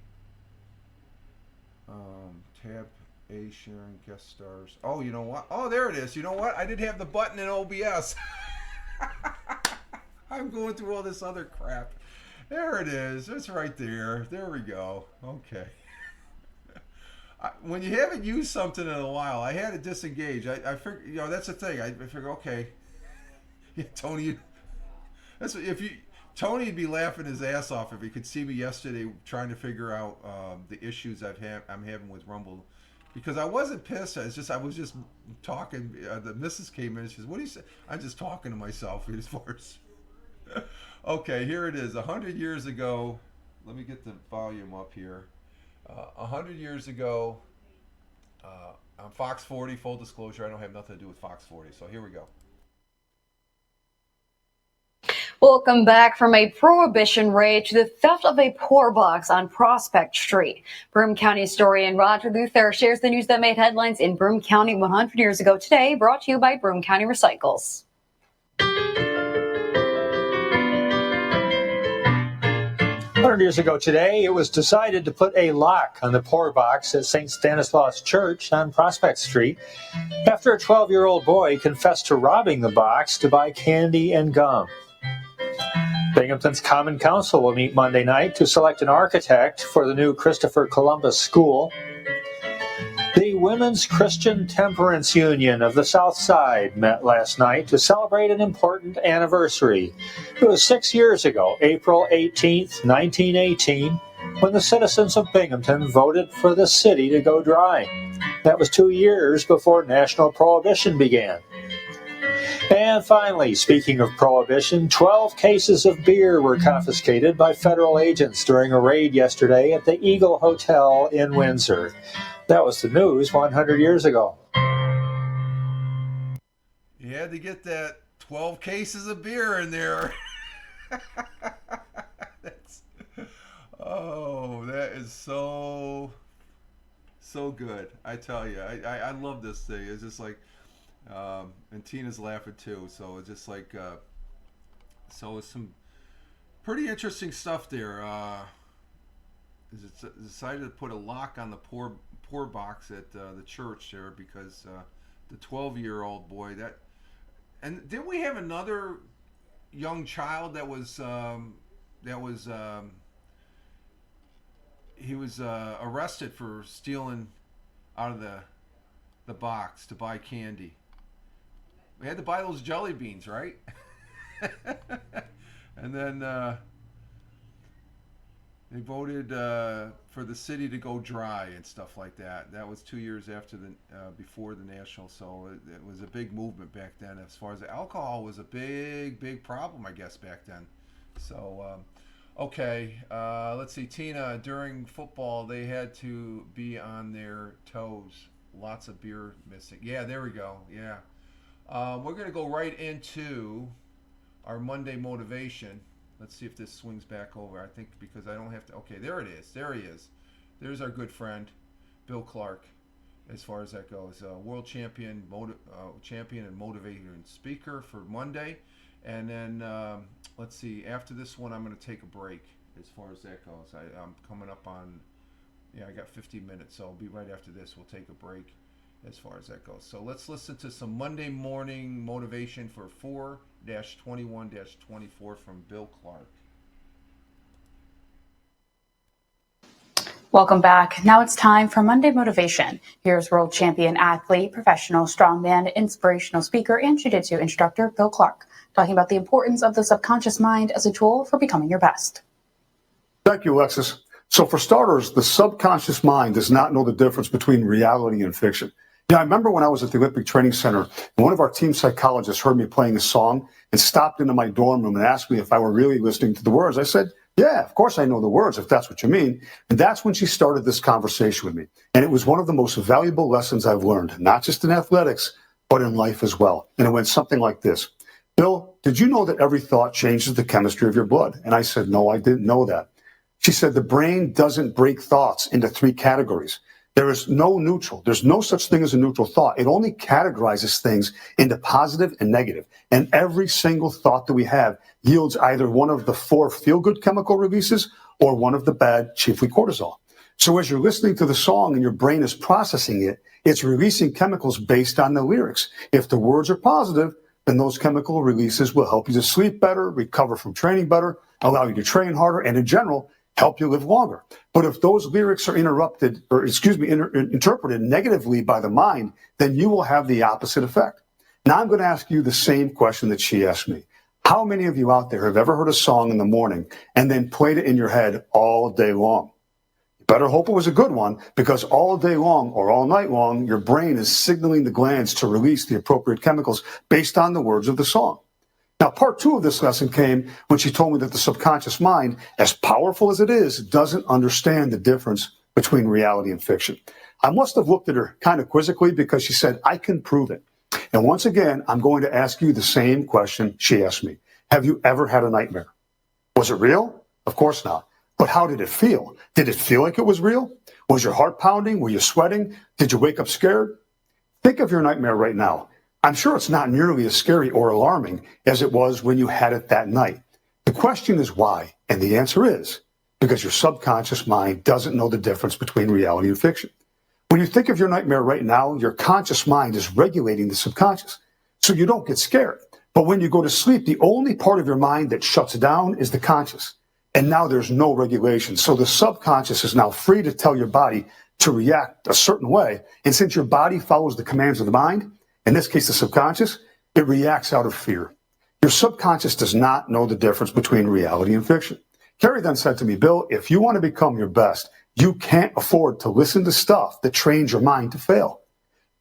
Tab A, sharing, guest stars. Oh, you know what? Oh, there it is. You know what? I didn't have the button in OBS. I'm going through all this other crap. There it is. It's right there. There we go. Okay. When you haven't used something in a while, I had to disengage. I figured, you know, that's the thing. I figure, okay. Yeah, Tony, that's if you. Tony'd be laughing his ass off if he could see me yesterday trying to figure out the issues I'm having with Rumble, because I wasn't pissed. I was just talking. The missus came in and she says, "What do you say?" I'm just talking to myself as far as. Okay, here it is. 100 years ago. Let me get the volume up here. 100 years ago. On Fox 40. Full disclosure, I don't have nothing to do with Fox 40. So here we go. Welcome back. From a prohibition raid to the theft of a pour box on Prospect Street. Broome County historian Roger Luther shares the news that made headlines in Broome County 100 years ago today, brought to you by Broome County Recycles. 100 years ago today, it was decided to put a lock on the poor box at St. Stanislaus Church on Prospect Street after a 12-year-old boy confessed to robbing the box to buy candy and gum. Binghamton's Common Council will meet Monday night to select an architect for the new Christopher Columbus School. The Women's Christian Temperance Union of the South Side met last night to celebrate an important anniversary. It was 6 years ago, April 18th, 1918, when the citizens of Binghamton voted for the city to go dry. That was 2 years before national prohibition began. And finally, speaking of prohibition, 12 cases of beer were confiscated by federal agents during a raid yesterday at the Eagle Hotel in Windsor. That was the news 100 years ago. You had to get that 12 cases of beer in there. That is so good. I tell you, I love this thing. It's just like, and Tina's laughing too. So it's just like, so it's some pretty interesting stuff there. Decided to put a lock on the poor box at the church there because the 12-year-old boy and didn't we have another young child that was he was arrested for stealing out of the box to buy candy. We had to buy those jelly beans, right? And then they voted for the city to go dry and stuff like that. That was 2 years after before the national, so it was a big movement back then. As far as alcohol was a big problem, I guess, back then. So, okay, let's see. Tina, during football, they had to be on their toes. Lots of beer missing. Yeah, there we go. Yeah. We're going to go right into our Monday motivation. Let's see if this swings back over. I think because I don't have to. Okay, there it is. There he is. There's our good friend, Bill Clark, as far as that goes. World champion, champion and motivator and speaker for Monday. And then, let's see, after this one, I'm going to take a break as far as that goes. I'm coming up on, I got 50 minutes, so I'll be right after this. We'll take a break as far as that goes. So let's listen to some Monday morning motivation for 4-21-24 from Bill Clark. Welcome back. Now it's time for Monday Motivation. Here's world champion athlete, professional strongman, inspirational speaker, and jiu-jitsu instructor Bill Clark, talking about the importance of the subconscious mind as a tool for becoming your best. Thank you, Alexis. So for starters, the subconscious mind does not know the difference between reality and fiction. I remember when I was at the Olympic Training Center, and one of our team psychologists heard me playing a song and stopped into my dorm room and asked me if I were really listening to the words. I said, yeah, of course I know the words, if that's what you mean. And that's when she started this conversation with me. And it was one of the most valuable lessons I've learned, not just in athletics, but in life as well. And it went something like this. Bill, did you know that every thought changes the chemistry of your blood? And I said, no, I didn't know that. She said, the brain doesn't break thoughts into 3 categories. There is no neutral. There's no such thing as a neutral thought. It only categorizes things into positive and negative. And every single thought that we have yields either one of the 4 feel-good chemical releases or one of the bad, chiefly cortisol. So as you're listening to the song and your brain is processing it, it's releasing chemicals based on the lyrics. If the words are positive, then those chemical releases will help you to sleep better, recover from training better, allow you to train harder, and in general, help you live longer. But if those lyrics are interrupted, or interpreted negatively by the mind, then you will have the opposite effect. Now I'm going to ask you the same question that she asked me. How many of you out there have ever heard a song in the morning and then played it in your head all day long? You better hope it was a good one, because all day long or all night long, your brain is signaling the glands to release the appropriate chemicals based on the words of the song. Now, part 2 of this lesson came when she told me that the subconscious mind, as powerful as it is, doesn't understand the difference between reality and fiction. I must have looked at her kind of quizzically because she said, I can prove it. And once again, I'm going to ask you the same question she asked me. Have you ever had a nightmare? Was it real? Of course not. But how did it feel? Did it feel like it was real? Was your heart pounding? Were you sweating? Did you wake up scared? Think of your nightmare right now. I'm sure it's not nearly as scary or alarming as it was when you had it that night. The question is why, and the answer is because your subconscious mind doesn't know the difference between reality and fiction. When you think of your nightmare right now, your conscious mind is regulating the subconscious, so you don't get scared. But when you go to sleep, the only part of your mind that shuts down is the conscious. And now there's no regulation. So the subconscious is now free to tell your body to react a certain way. And since your body follows the commands of the mind, in this case the subconscious, it reacts out of fear. Your subconscious does not know the difference between reality and fiction. Carrie then said to me, Bill, if you want to become your best, you can't afford to listen to stuff that trains your mind to fail.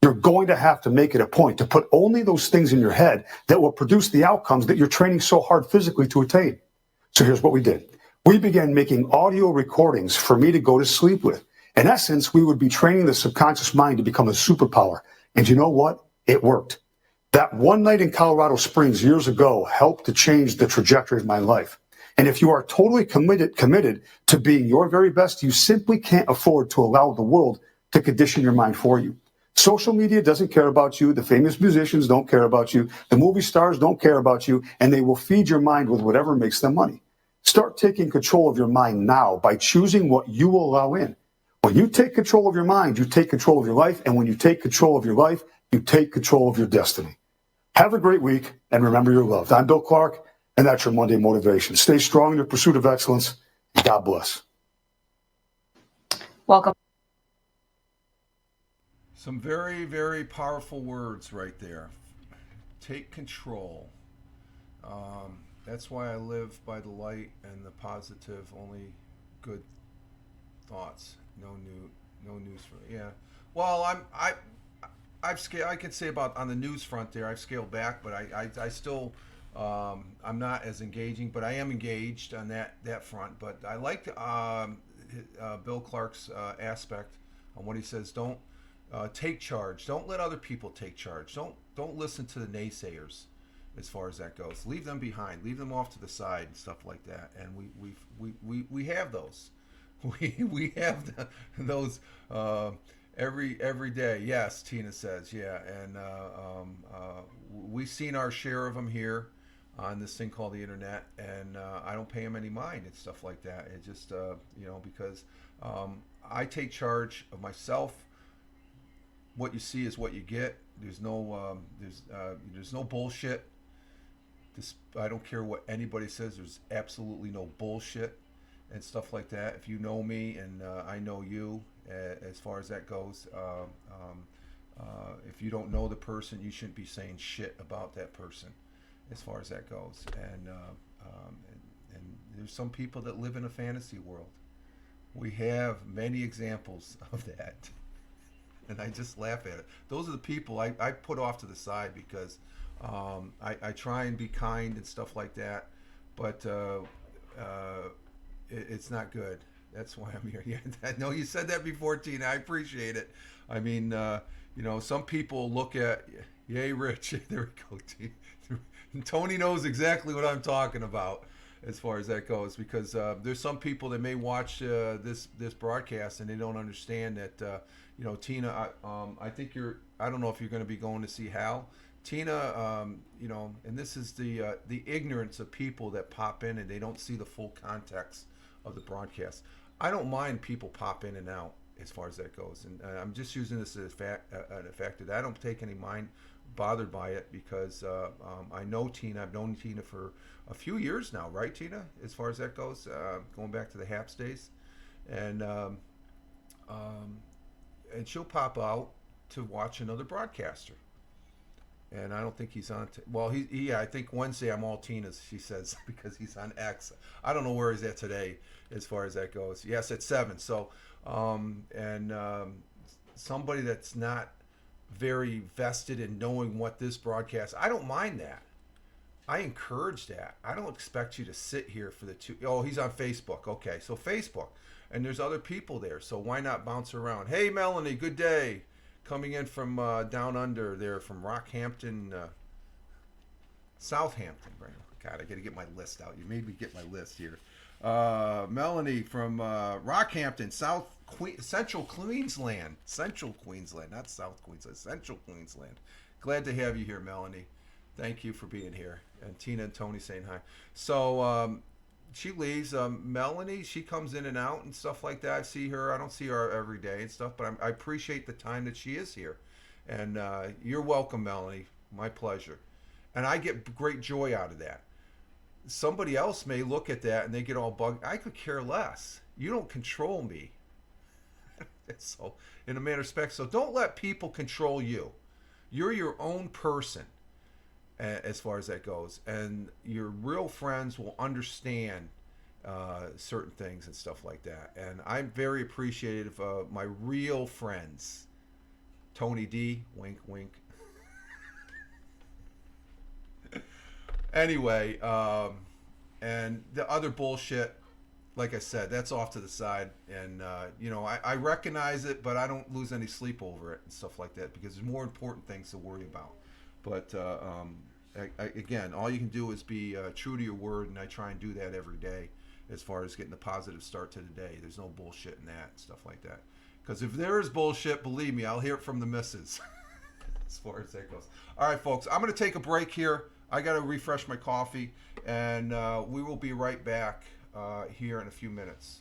You're going to have to make it a point to put only those things in your head that will produce the outcomes that you're training so hard physically to attain. So here's what we did. We began making audio recordings for me to go to sleep with. In essence, we would be training the subconscious mind to become a superpower. And you know what? It worked. That one night in Colorado Springs years ago helped to change the trajectory of my life. And if you are totally committed to being your very best, you simply can't afford to allow the world to condition your mind for you. Social media doesn't care about you. The famous musicians don't care about you. The movie stars don't care about you. And they will feed your mind with whatever makes them money. Start taking control of your mind now by choosing what you will allow in. When you take control of your mind, you take control of your life. And when you take control of your life, you take control of your destiny. Have a great week, and remember you're loved. I'm Bill Clark, and that's your Monday Motivation. Stay strong in your pursuit of excellence. God bless. Welcome. Some very, very powerful words right there. Take control. That's why I live by the light and the positive, only good thoughts. No news for me. Yeah. Well, I've scaled. I could say about on the news front there, I've scaled back, but I still I'm not as engaging, but I am engaged on that front. But I like Bill Clark's aspect on what he says. Don't take charge. Don't let other people take charge. Don't listen to the naysayers as far as that goes. Leave them behind. Leave them off to the side and stuff like that. And we have those. We have those every day. Yes, Tina says. Yeah, and we've seen our share of them here on this thing called the internet, and I don't pay them any mind and stuff like that. It just because I take charge of myself. What you see is what you get. There's no bullshit. I don't care what anybody says. There's absolutely no bullshit and stuff like that. If you know me and I know you, as far as that goes, if you don't know the person, you shouldn't be saying shit about that person, as far as that goes. And there's some people that live in a fantasy world. We have many examples of that. And I just laugh at it. Those are the people I put off to the side because I try and be kind and stuff like that, but it's not good. That's why I'm here. Yeah, I know you said that before, Tina. I appreciate it. I mean, some people look at, yay, Rich. There we go, Tina. Tony knows exactly what I'm talking about as far as that goes, because there's some people that may watch this broadcast and they don't understand that. Tina, I think I don't know if you're going to be going to see Hal. Tina, and this is the ignorance of people that pop in and they don't see the full context of the broadcast. I don't mind people pop in and out as far as that goes, and I'm just using this as a fact that I don't take any mind bothered by it because I know Tina. I've known Tina for a few years now, right, Tina? As far as that goes, going back to the HAPS days, and she'll pop out to watch another broadcaster. And I don't think he's on. I think Wednesday I'm all Tina's, she says, because he's on X. I don't know where he's at today as far as that goes. Yes, at 7. So, somebody that's not very vested in knowing what this broadcast, I don't mind that. I encourage that. I don't expect you to sit here for the two. Oh, he's on Facebook. Okay, so Facebook. And there's other people there, so why not bounce around? Hey, Melanie, good day. Coming in from down under there, from Rockhampton, Southampton. Right? God, I got to get my list out. You made me get my list here. Melanie from Rockhampton, Central Queensland. Central Queensland, not South Queensland. Central Queensland. Glad to have you here, Melanie. Thank you for being here. And Tina and Tony saying hi. So, she leaves. Melanie, she comes in and out and stuff like that. I see her. I don't see her every day and stuff, but I appreciate the time that she is here. And you're welcome, Melanie. My pleasure. And I get great joy out of that. Somebody else may look at that and they get all bugged. I could care less. You don't control me. So, in a manner of respect, so don't let people control you. You're your own person, as far as that goes, and your real friends will understand certain things and stuff like that. And I'm very appreciative of my real friends. Tony D, wink, wink. Anyway, and the other bullshit, like I said, that's off to the side. And, I recognize it, but I don't lose any sleep over it and stuff like that because there's more important things to worry about. But, again, all you can do is be true to your word, and I try and do that every day as far as getting a positive start to the day. There's no bullshit in that and stuff like that. Because if there is bullshit, believe me, I'll hear it from the missus as far as that goes. All right, folks, I'm going to take a break here. I got to refresh my coffee, and we will be right back here in a few minutes.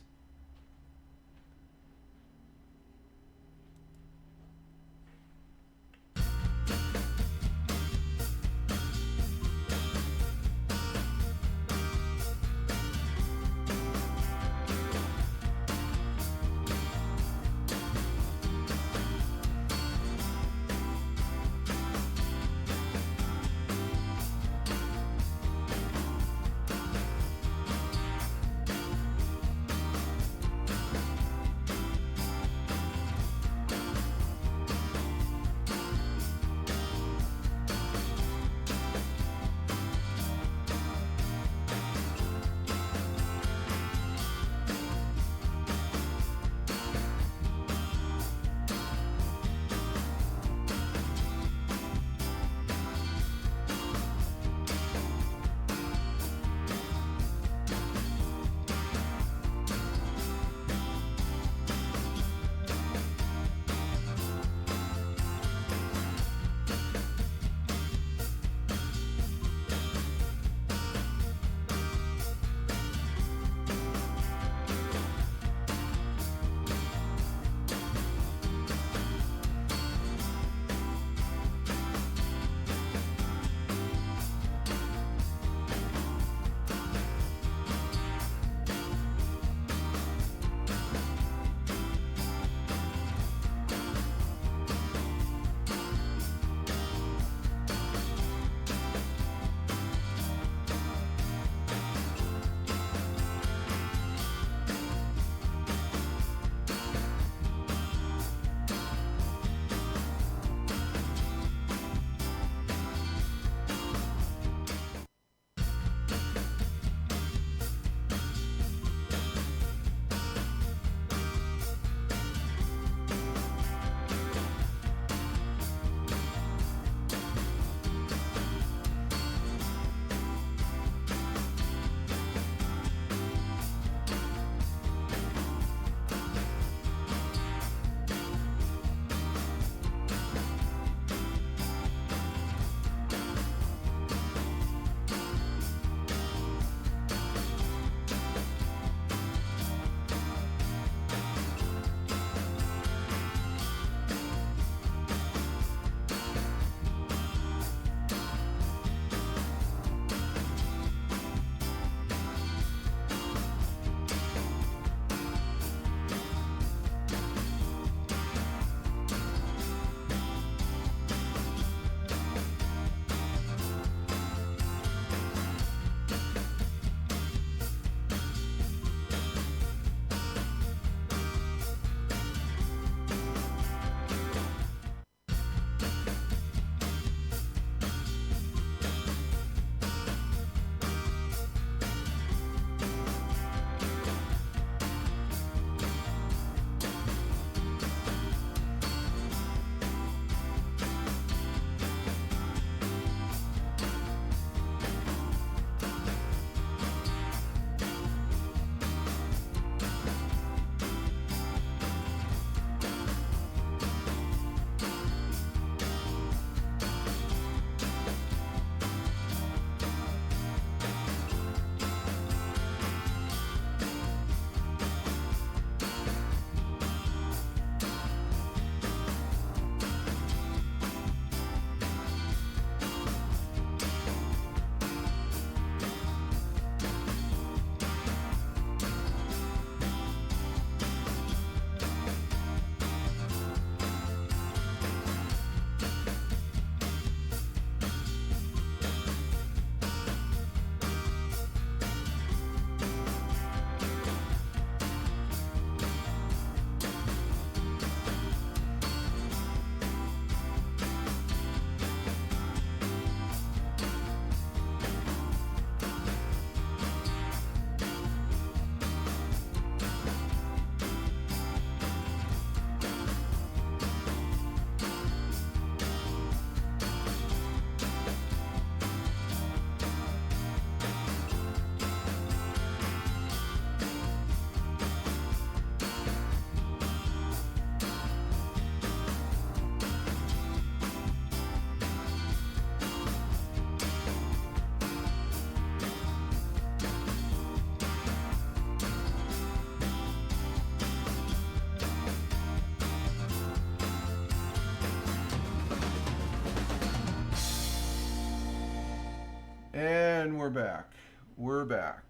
And we're back. We're back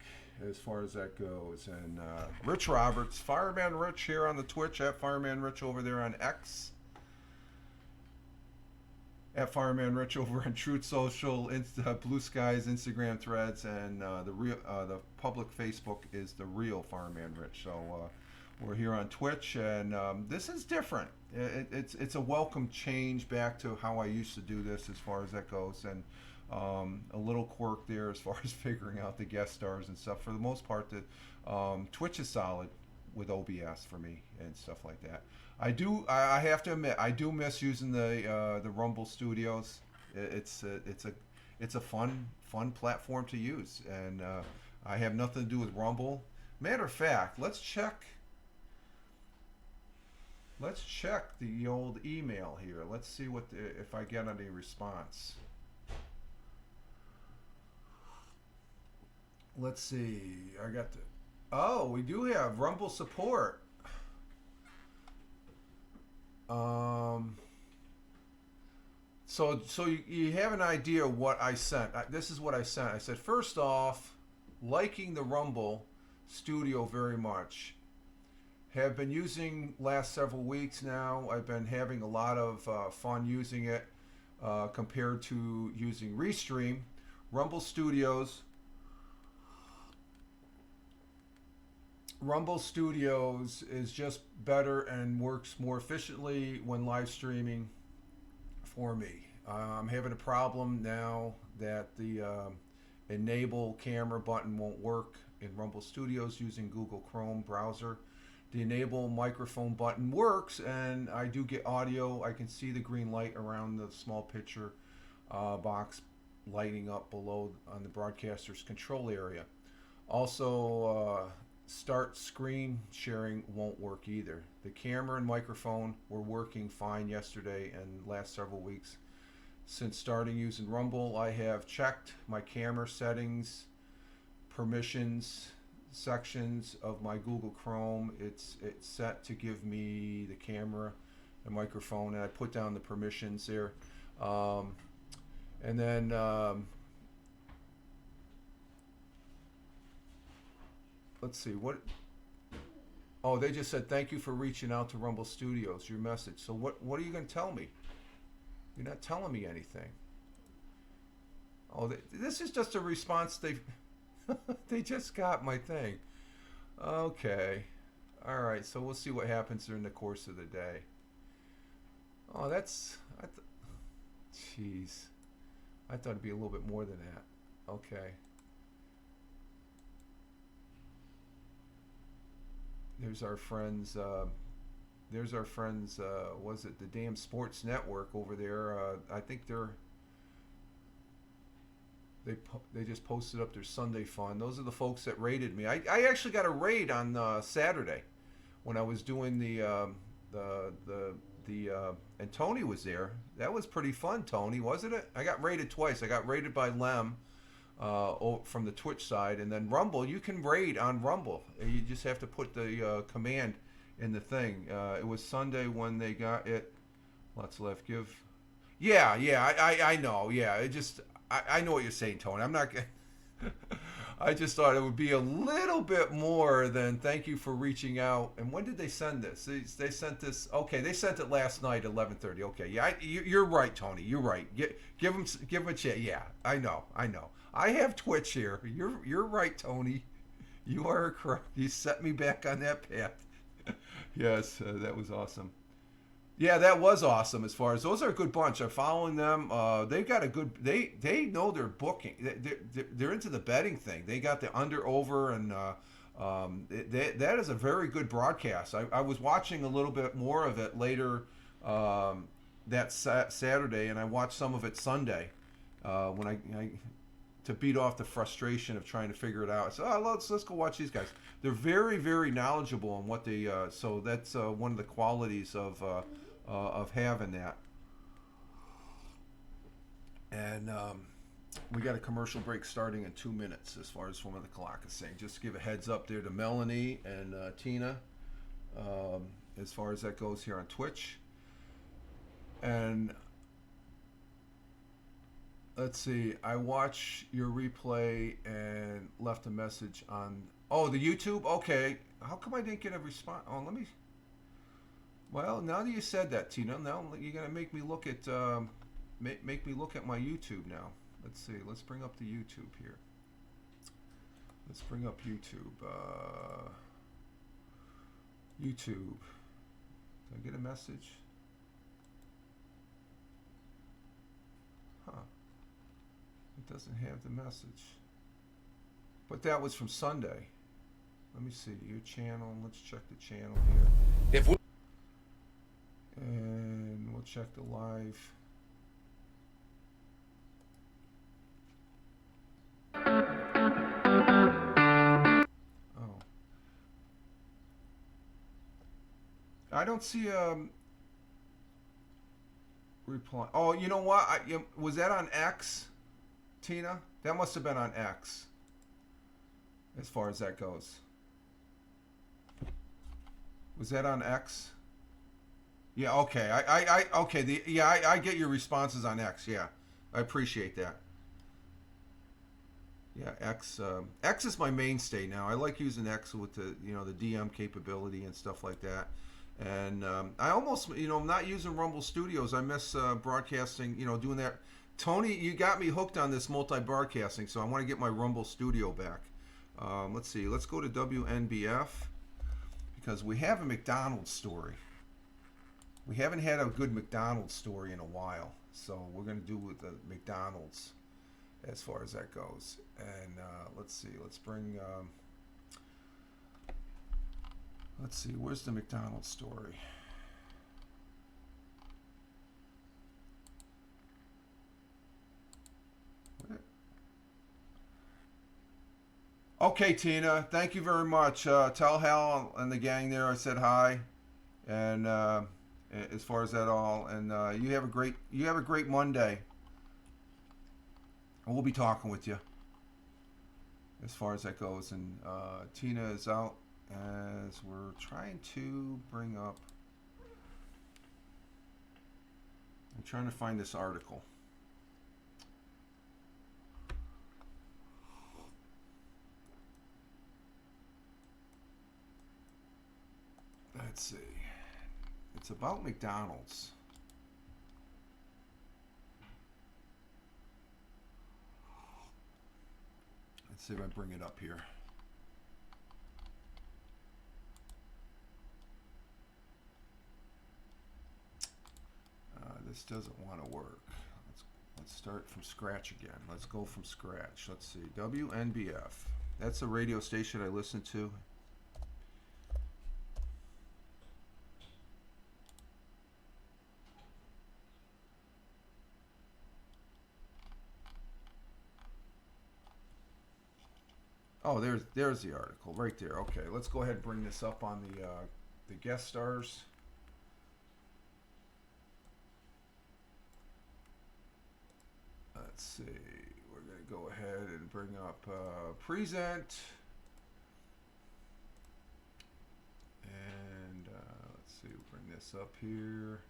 as far as that goes. And Rich Roberts, Fireman Rich here on the Twitch, at Fireman Rich over there on X, at Fireman Rich over on Truth Social, Blue Skies, Instagram Threads, and the public Facebook is the real Fireman Rich. So we're here on Twitch, and this is different. It's a welcome change back to how I used to do this as far as that goes, and a little quirk there as far as figuring out the guest stars and stuff. For the most part, Twitch is solid with OBS for me and stuff like that. I have to admit, I do miss using the Rumble Studios. It's a fun platform to use, and I have nothing to do with Rumble. Matter of fact, let's check the old email here. Let's see if I get any response. Let's see. Oh, we do have Rumble support. So you have an idea of what I sent. This is what I sent. I said, first off, liking the Rumble Studio very much. Have been using last several weeks now. I've been having a lot of fun using it compared to using Restream. Rumble Studios is just better and works more efficiently when live streaming for me. I'm having a problem now that the enable camera button won't work in Rumble Studios using Google Chrome browser. The enable microphone button works, and I do get audio. I can see the green light around the small picture box lighting up below on the broadcaster's control area. Also, start screen sharing won't work either. The camera and microphone were working fine yesterday and last several weeks. Since starting using Rumble, I have checked my camera settings, permissions, sections of my Google Chrome. It's set to give me the camera and microphone, and I put down the permissions there. And then let's see what. Oh, they just said thank you for reaching out to Rumble Studios. Your message. So what are you going to tell me? You're not telling me anything. Oh, this is just a response. They just got my thing. Okay. All right. So we'll see what happens during the course of the day. Oh, jeez. I thought it'd be a little bit more than that. Okay. There's our friends. Was it the damn Sports Network over there? I think they just posted up their Sunday fun. Those are the folks that raided me. I actually got a raid on Saturday when I was doing and Tony was there. That was pretty fun, Tony, wasn't it? I got raided twice. I got raided by Lem from the Twitch side, and then Rumble. You can raid on Rumble. You just have to put the command in the thing. It was Sunday when they got it. Let's left give. Yeah, I know. Yeah, I know what you're saying, Tony. I'm not. I just thought it would be a little bit more than thank you for reaching out. And when did they send this? They sent this. Okay, they sent it last night, 11:30. Okay, yeah, you're right, Tony. You're right. Give them a chance. Yeah, I know. I have Twitch here. You're right, Tony. You are correct. You set me back on that path. Yes, that was awesome. Yeah, that was awesome. As far as those are a good bunch. I'm following them. They've got a good. They know their booking. They're into the betting thing. They got the under over, and that is a very good broadcast. I was watching a little bit more of it later that Saturday, and I watched some of it Sunday when I to beat off the frustration of trying to figure it out. I said, oh, let's go watch these guys. They're very, very knowledgeable on what they. So that's one of the qualities of having that. And we got a commercial break starting in 2 minutes, as far as one of the clock is saying. Just to give a heads up there to Melanie and Tina, as far as that goes here on Twitch. And Let's see. I watched your replay and left a message on. Oh, the YouTube. Okay. How come I didn't get a response? Oh, let me. Well, now that you said that, Tina, now you're gonna make me look at make me look at my YouTube now. Let's see. Let's bring up the YouTube here. Let's bring up YouTube. YouTube. Did I get a message? Huh. It doesn't have the message. But that was from Sunday. Let me see. Your channel. Let's check the channel here. And we'll check the live. Oh. I don't see reply. Oh, you know what? Was that on X, Tina? That must have been on X. As far as that goes. Was that on X? Yeah, okay. Okay. I get your responses on X. Yeah, I appreciate that. Yeah, X. X is my mainstay now. I like using X with the the DM capability and stuff like that. And I almost I'm not using Rumble Studios. I miss broadcasting. Doing that. Tony, you got me hooked on this multi-broadcasting, so I want to get my Rumble Studio back. Let's see. Let's go to WNBF because we have a McDonald's story. We haven't had a good McDonald's story in a while, so we're going to do with the McDonald's as far as that goes. And let's see, let's bring, let's see, where's the McDonald's story? Okay, Tina, thank you very much. Tell Hal and the gang there I said hi, and as far as that all, and you have a great Monday. And we'll be talking with you as far as that goes. And Tina is out as we're trying to bring up. I'm trying to find this article. Let's see. It's about McDonald's. Let's see if I bring it up here. This doesn't want to work. Let's start from scratch again. Let's go from scratch. Let's see. WNBF. That's a radio station I listen to. Oh, there's the article right there. Okay, let's go ahead and bring this up on the guest stars. Let's see. We're gonna go ahead and bring up present, and let's see. We'll bring this up here.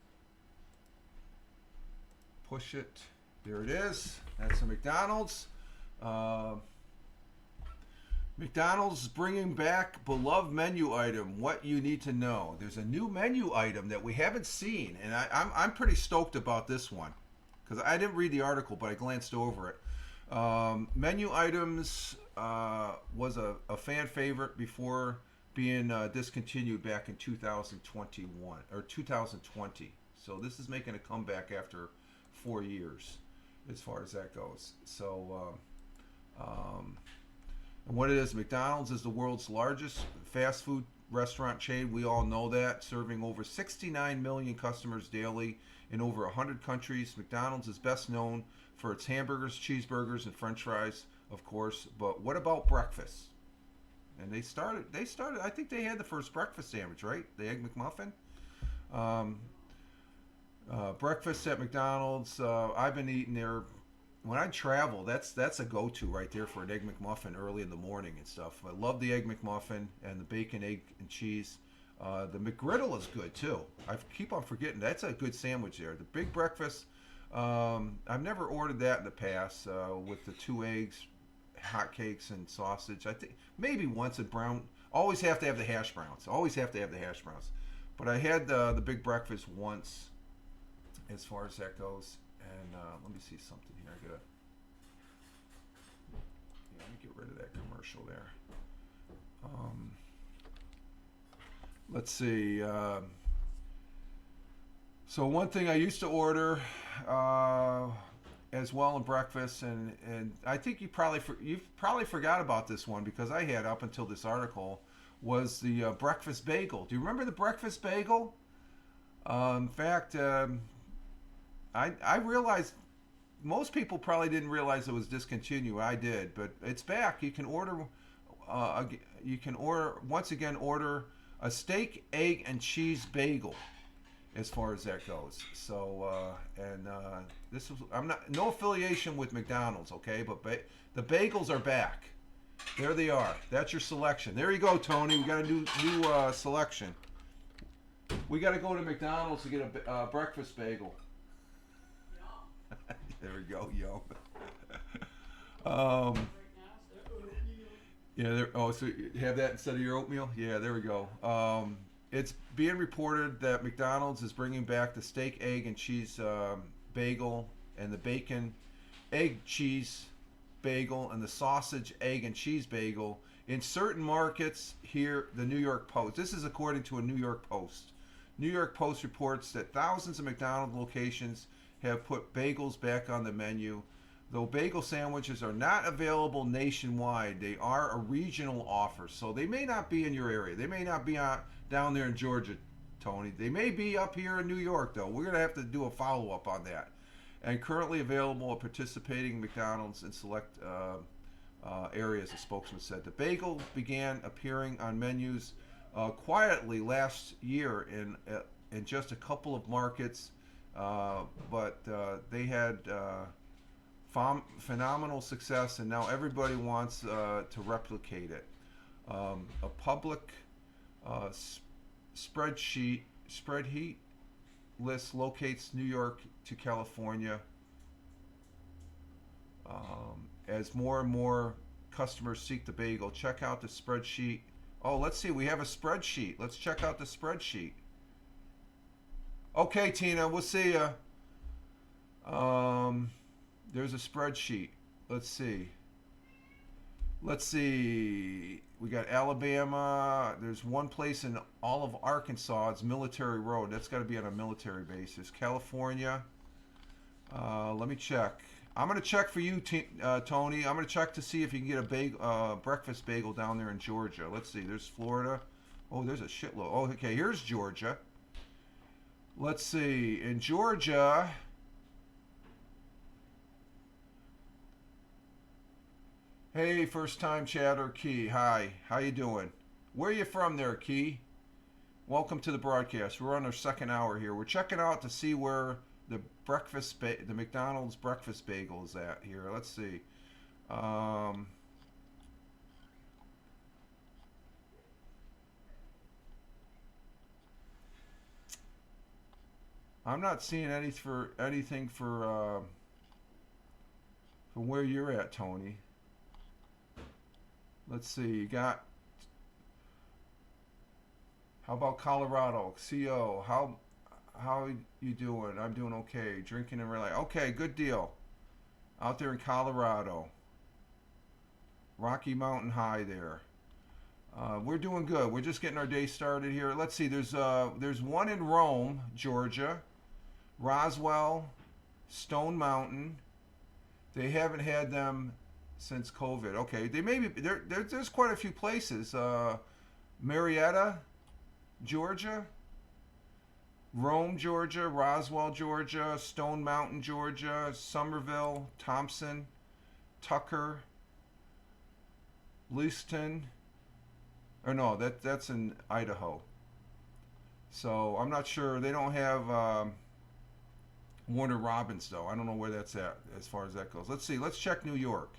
Push it. There it is. That's a McDonald's. McDonald's is bringing back beloved menu item, what you need to know. There's a new menu item that we haven't seen, and I'm pretty stoked about this one because I didn't read the article, but I glanced over it. Menu items was a fan favorite before being discontinued back in 2021 or 2020. So this is making a comeback after 4 years, as far as that goes. So. And what it is, McDonald's is the world's largest fast food restaurant chain. We all know that, serving over 69 million customers daily in over 100 countries. McDonald's is best known for its hamburgers, cheeseburgers, and French fries, of course. But what about breakfast? And they started. I think they had the first breakfast sandwich, right? The Egg McMuffin. Breakfast at McDonald's. I've been eating there. When I travel, that's a go-to right there for an Egg McMuffin early in the morning and stuff. I love the Egg McMuffin and the bacon, egg, and cheese. The McGriddle is good too. I keep on forgetting that's a good sandwich there. The big breakfast I've never ordered that in the past with the 2 eggs, hotcakes, and sausage. I think maybe once a brown. Always have to have the hash browns. Always have to have the hash browns. But I had the big breakfast once, as far as that goes. And let me see something here. I gotta. Yeah, let me get rid of that commercial there. Let's see. So one thing I used to order as well in breakfast, and I think you've probably forgot about this one because I had up until this article, was the breakfast bagel. Do you remember the breakfast bagel? In fact, I realized most people probably didn't realize it was discontinued. I did, but it's back. You can order. You can once again order a steak, egg, and cheese bagel, as far as that goes. So this is no affiliation with McDonald's, okay? But the bagels are back. There they are. That's your selection. There you go, Tony. We got a new selection. We got to go to McDonald's to get a breakfast bagel. There we go, yo. Yeah. So you have that instead of your oatmeal? Yeah. There we go. It's being reported that McDonald's is bringing back the steak, egg, and cheese bagel, and the bacon, egg, cheese bagel, and the sausage, egg, and cheese bagel in certain markets here. The New York Post. This is according to a New York Post. New York Post reports that thousands of McDonald's locations have put bagels back on the menu. Though bagel sandwiches are not available nationwide, they are a regional offer. So they may not be in your area. They may not be down there in Georgia, Tony. They may be up here in New York, though. We're going to have to do a follow-up on that. And currently available at participating McDonald's in select areas, a spokesman said. The bagel began appearing on menus quietly last year in just a couple of markets, but they had phenomenal success, and now everybody wants to replicate it. A public spreadsheet list locates New York to California as more and more customers seek the bagel. Check out the spreadsheet. Oh, let's see. We have a spreadsheet. Let's check out the spreadsheet. Okay, Tina, we'll see ya. There's a spreadsheet. Let's see. We got Alabama. There's one place in all of Arkansas. It's Military Road. That's got to be on a military basis. California. Let me check. I'm going to check for you, Tony. I'm going to check to see if you can get a breakfast bagel down there in Georgia. Let's see. There's Florida. Oh, there's a shitload. Oh, okay. Here's Georgia. Let's see. In Georgia... Hey, first time chatter, Key. Hi, how you doing? Where are you from there, Key? Welcome to the broadcast. We're on our second hour here. We're checking out to see where the McDonald's breakfast bagel is at here. Let's see. I'm not seeing anything for from where you're at, Tony. Let's see, you got, how about Colorado? CO, how you doing? I'm doing okay. Drinking and relaxing. Okay, good deal. Out there in Colorado. Rocky Mountain High there. We're doing good. We're just getting our day started here. Let's see, there's one in Rome, Georgia. Roswell, Stone Mountain. They haven't had them since COVID. Okay, they may be there's quite a few places. Marietta, Georgia, Rome, Georgia, Roswell, Georgia, Stone Mountain, Georgia, Somerville, Thompson, Tucker, Lewiston. Or no, that's in Idaho. So I'm not sure. They don't have Warner Robins though. I don't know where that's at as far as that goes. Let's see. Let's check New York.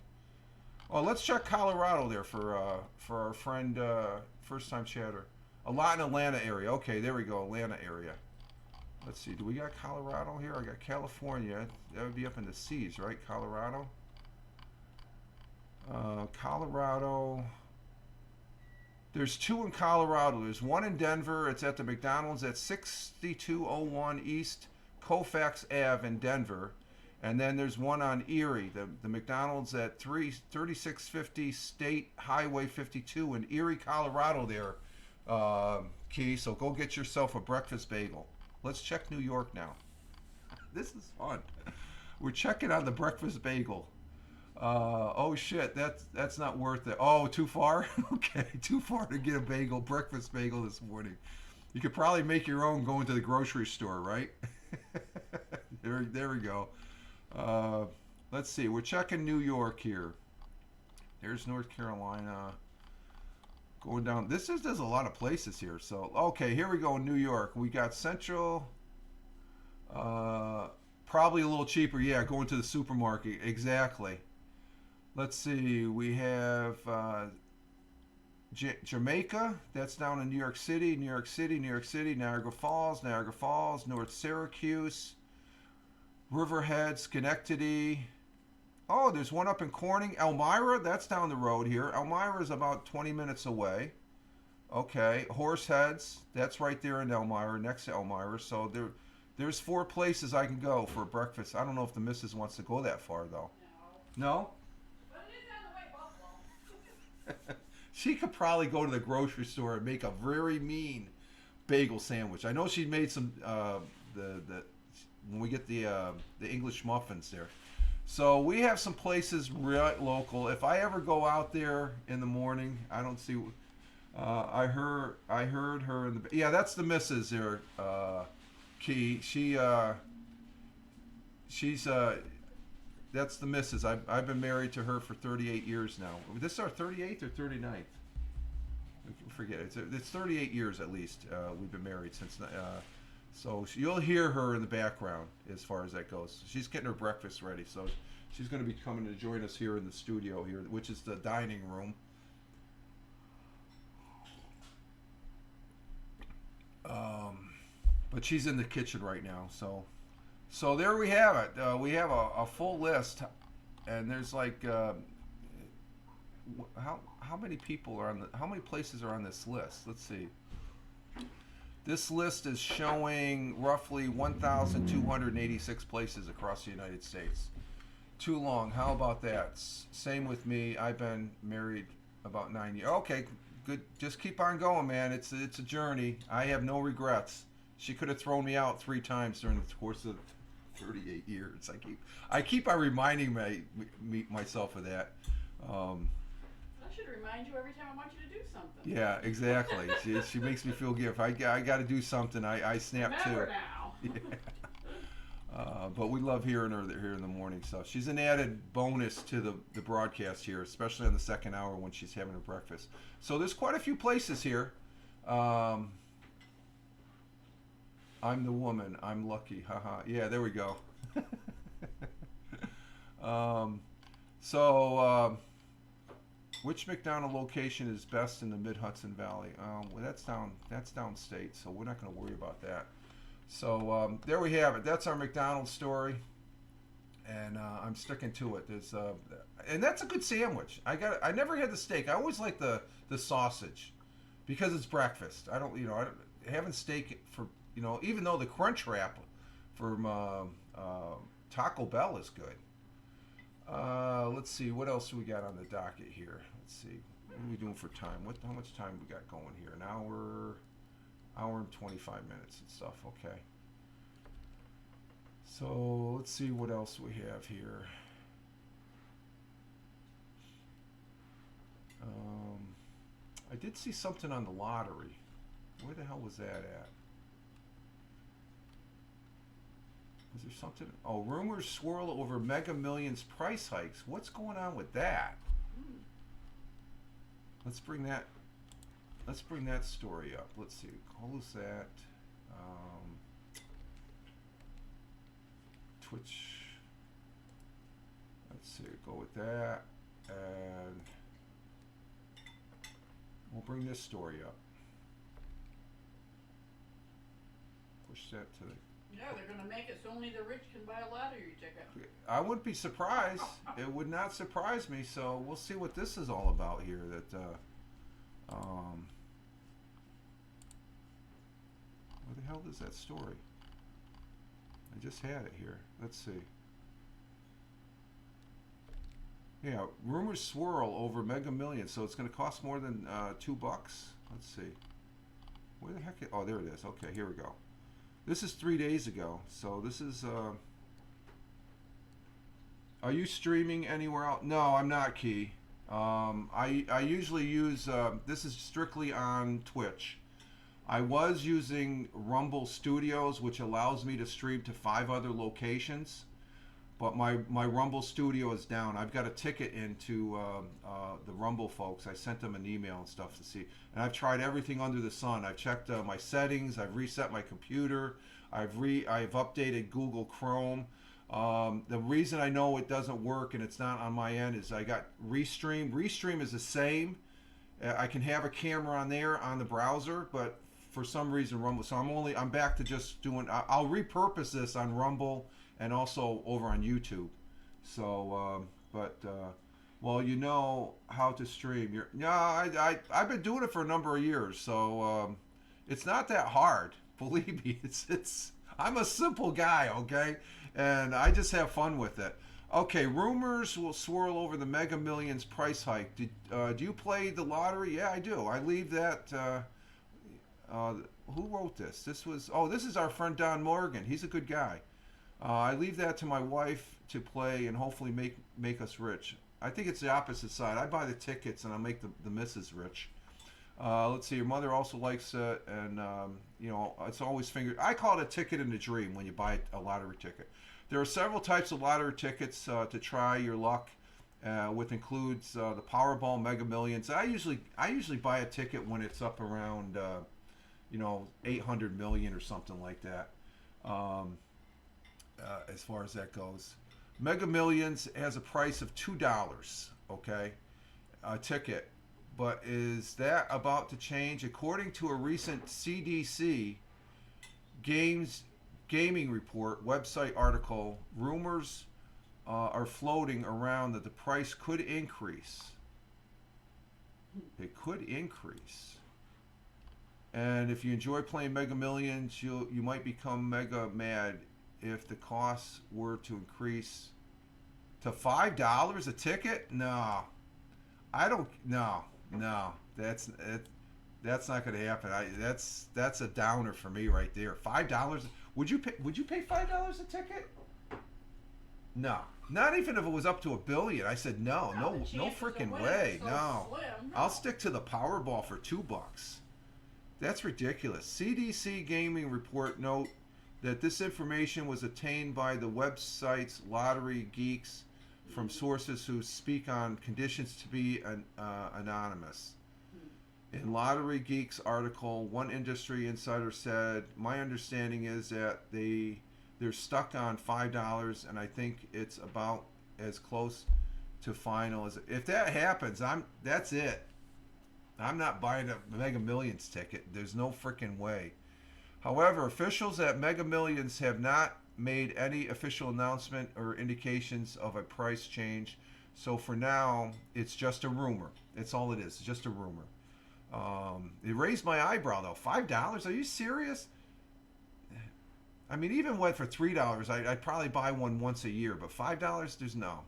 Oh, let's check Colorado there for our friend first time chatter. A lot in Atlanta area. Okay, there we go, Atlanta area. Let's see. Do we got Colorado here? I got California. That would be up in the seas, right? Colorado. Colorado. There's two in Colorado. There's one in Denver. It's at the McDonald's at 6201 East Colfax Ave in Denver. And then there's one on Erie. The McDonald's at 3650 State Highway 52 in Erie, Colorado there, Key. So go get yourself a breakfast bagel. Let's check New York now. This is fun. We're checking on the breakfast bagel. Oh shit, that's not worth it. Oh, too far? Okay, too far to get a bagel, breakfast bagel this morning. You could probably make your own going to the grocery store, right? There we go. Let's see, we're checking New York here. There's North Carolina. Going down, there's a lot of places here. So, okay, here we go in New York. We got Central, probably a little cheaper. Yeah, going to the supermarket, exactly. Let's see, we have Jamaica, that's down in New York City, Niagara Falls, North Syracuse, Riverhead, Schenectady. Oh, there's one up in Corning. Elmira, that's down the road here. Elmira is about 20 minutes away. Okay, Horseheads, that's right there in Elmira, next to Elmira. So there's 4 places I can go for breakfast. I don't know if the missus wants to go that far, though. No? She could probably go to the grocery store and make a very mean bagel sandwich. I know she made some when we get the English muffins there. So we have some places right local. If I ever go out there in the morning, I don't see. I heard her in the. Yeah, that's the missus there. Key. She's that's the missus. I've been married to her for 38 years now. This is our 38th or 39th? I forget. It's 38 years at least. We've been married since. So you'll hear her in the background as far as that goes. She's getting her breakfast ready. So she's going to be coming to join us here in the studio here, which is the dining room. But she's in the kitchen right now. So there we have it. We have a full list, and there's like how many people are on how many places are on this list? Let's see. This list is showing roughly 1,286 places across the United States. Too long. How about that? Same with me. I've been married about 9 years. Okay, good. Just keep on going, man. It's a journey. I have no regrets. She could have thrown me out 3 times during the course of 38 years. I keep on reminding myself of that. I should remind you every time I want you to do something. Yeah, exactly. she makes me feel guilty. If I got to do something, I snap Remember too. now. Yeah. But we love hearing her here in the morning. So she's an added bonus to the broadcast here, especially on the second hour when she's having her breakfast. So there's quite a few places here. I'm the woman. I'm lucky. Haha. Yeah, there we go. Which McDonald location is best in the Mid-Hudson Valley? Well, that's downstate, so we're not going to worry about that. So there we have it. That's our McDonald's story, and I'm sticking to it. And that's a good sandwich. I never had the steak. I always like the sausage because it's breakfast. Having steak for even though the Crunch Wrap from Taco Bell is good. Let's see, what else do we got on the docket here? Let's see, what are we doing for time? How much time we got going here? An hour and 25 minutes and stuff. Okay. So let's see what else we have here. I did see something on the lottery. Where the hell was that at? Is there something? Oh, rumors swirl over Mega Millions price hikes. What's going on with that? Let's bring that story up. Let's see. Close that. Twitch. Let's see. Go with that, and we'll bring this story up. Push that today. Yeah, they're gonna make it so only the rich can buy a lottery ticket. I wouldn't be surprised. It would not surprise me. So we'll see what this is all about here. Where the hell is that story? I just had it here. Let's see. Yeah, rumors swirl over Mega Millions, so it's going to cost more than $2. Let's see. Where the heck? Oh, there it is. Okay, here we go. This is 3 days ago. So this is. Are you streaming anywhere else? No, I'm not, Key. I usually use. This is strictly on Twitch. I was using Rumble Studios, which allows me to stream to 5 other locations. But my Rumble Studio is down. I've got a ticket into the Rumble folks. I sent them an email and stuff to see. And I've tried everything under the sun. I've checked my settings. I've reset my computer. I've updated Google Chrome. The reason I know it doesn't work and it's not on my end is I got Restream. Restream is the same. I can have a camera on there on the browser, but for some reason Rumble. So I'm back to just doing. I'll repurpose this on Rumble and also over on YouTube. So, well, you know how to stream. I've been doing it for a number of years, so it's not that hard. Believe me, it's. I'm a simple guy, okay, and I just have fun with it. Okay, rumors will swirl over the Mega Millions price hike. Do you play the lottery? Yeah, I do. I leave that. Who wrote this? This is our friend Don Morgan. He's a good guy. I leave that to my wife to play and hopefully make us rich. I think it's the opposite side. I buy the tickets and I make the missus rich. Let's see. Your mother also likes it, and it's always I call it a ticket in a dream when you buy a lottery ticket. There are several types of lottery tickets to try your luck, which includes the Powerball, Mega Millions. I usually buy a ticket when it's up around 800 million or something like that. As far as that goes, Mega Millions has a price of $2. Okay, a ticket. But is that about to change? According to a recent CDC gaming report website article, rumors are floating around that the price could increase. It could increase. And if you enjoy playing Mega Millions, you might become mega mad if the costs were to increase to $5 a ticket. No, I don't. No, that's not going to happen. That's a downer for me right there. $5. Would you pay $5 a ticket? No, not even if it was up to $1 billion. I said no freaking way. No, I'll stick to the Powerball for $2. That's ridiculous. CDC gaming report note that this information was obtained by the website's lottery geeks from sources who speak on conditions to be anonymous. In Lottery Geeks article, one industry insider said, "My understanding is that they're stuck on $5, and I think it's about as close to final as if that happens. That's it. I'm not buying a Mega Millions ticket. There's no freaking way." However, officials at Mega Millions have not made any official announcement or indications of a price change. So for now, it's just a rumor. That's all it is. It's just a rumor. It raised my eyebrow though. $5? Are you serious? I mean, even went for $3. I'd probably buy one once a year, but $5? There's no.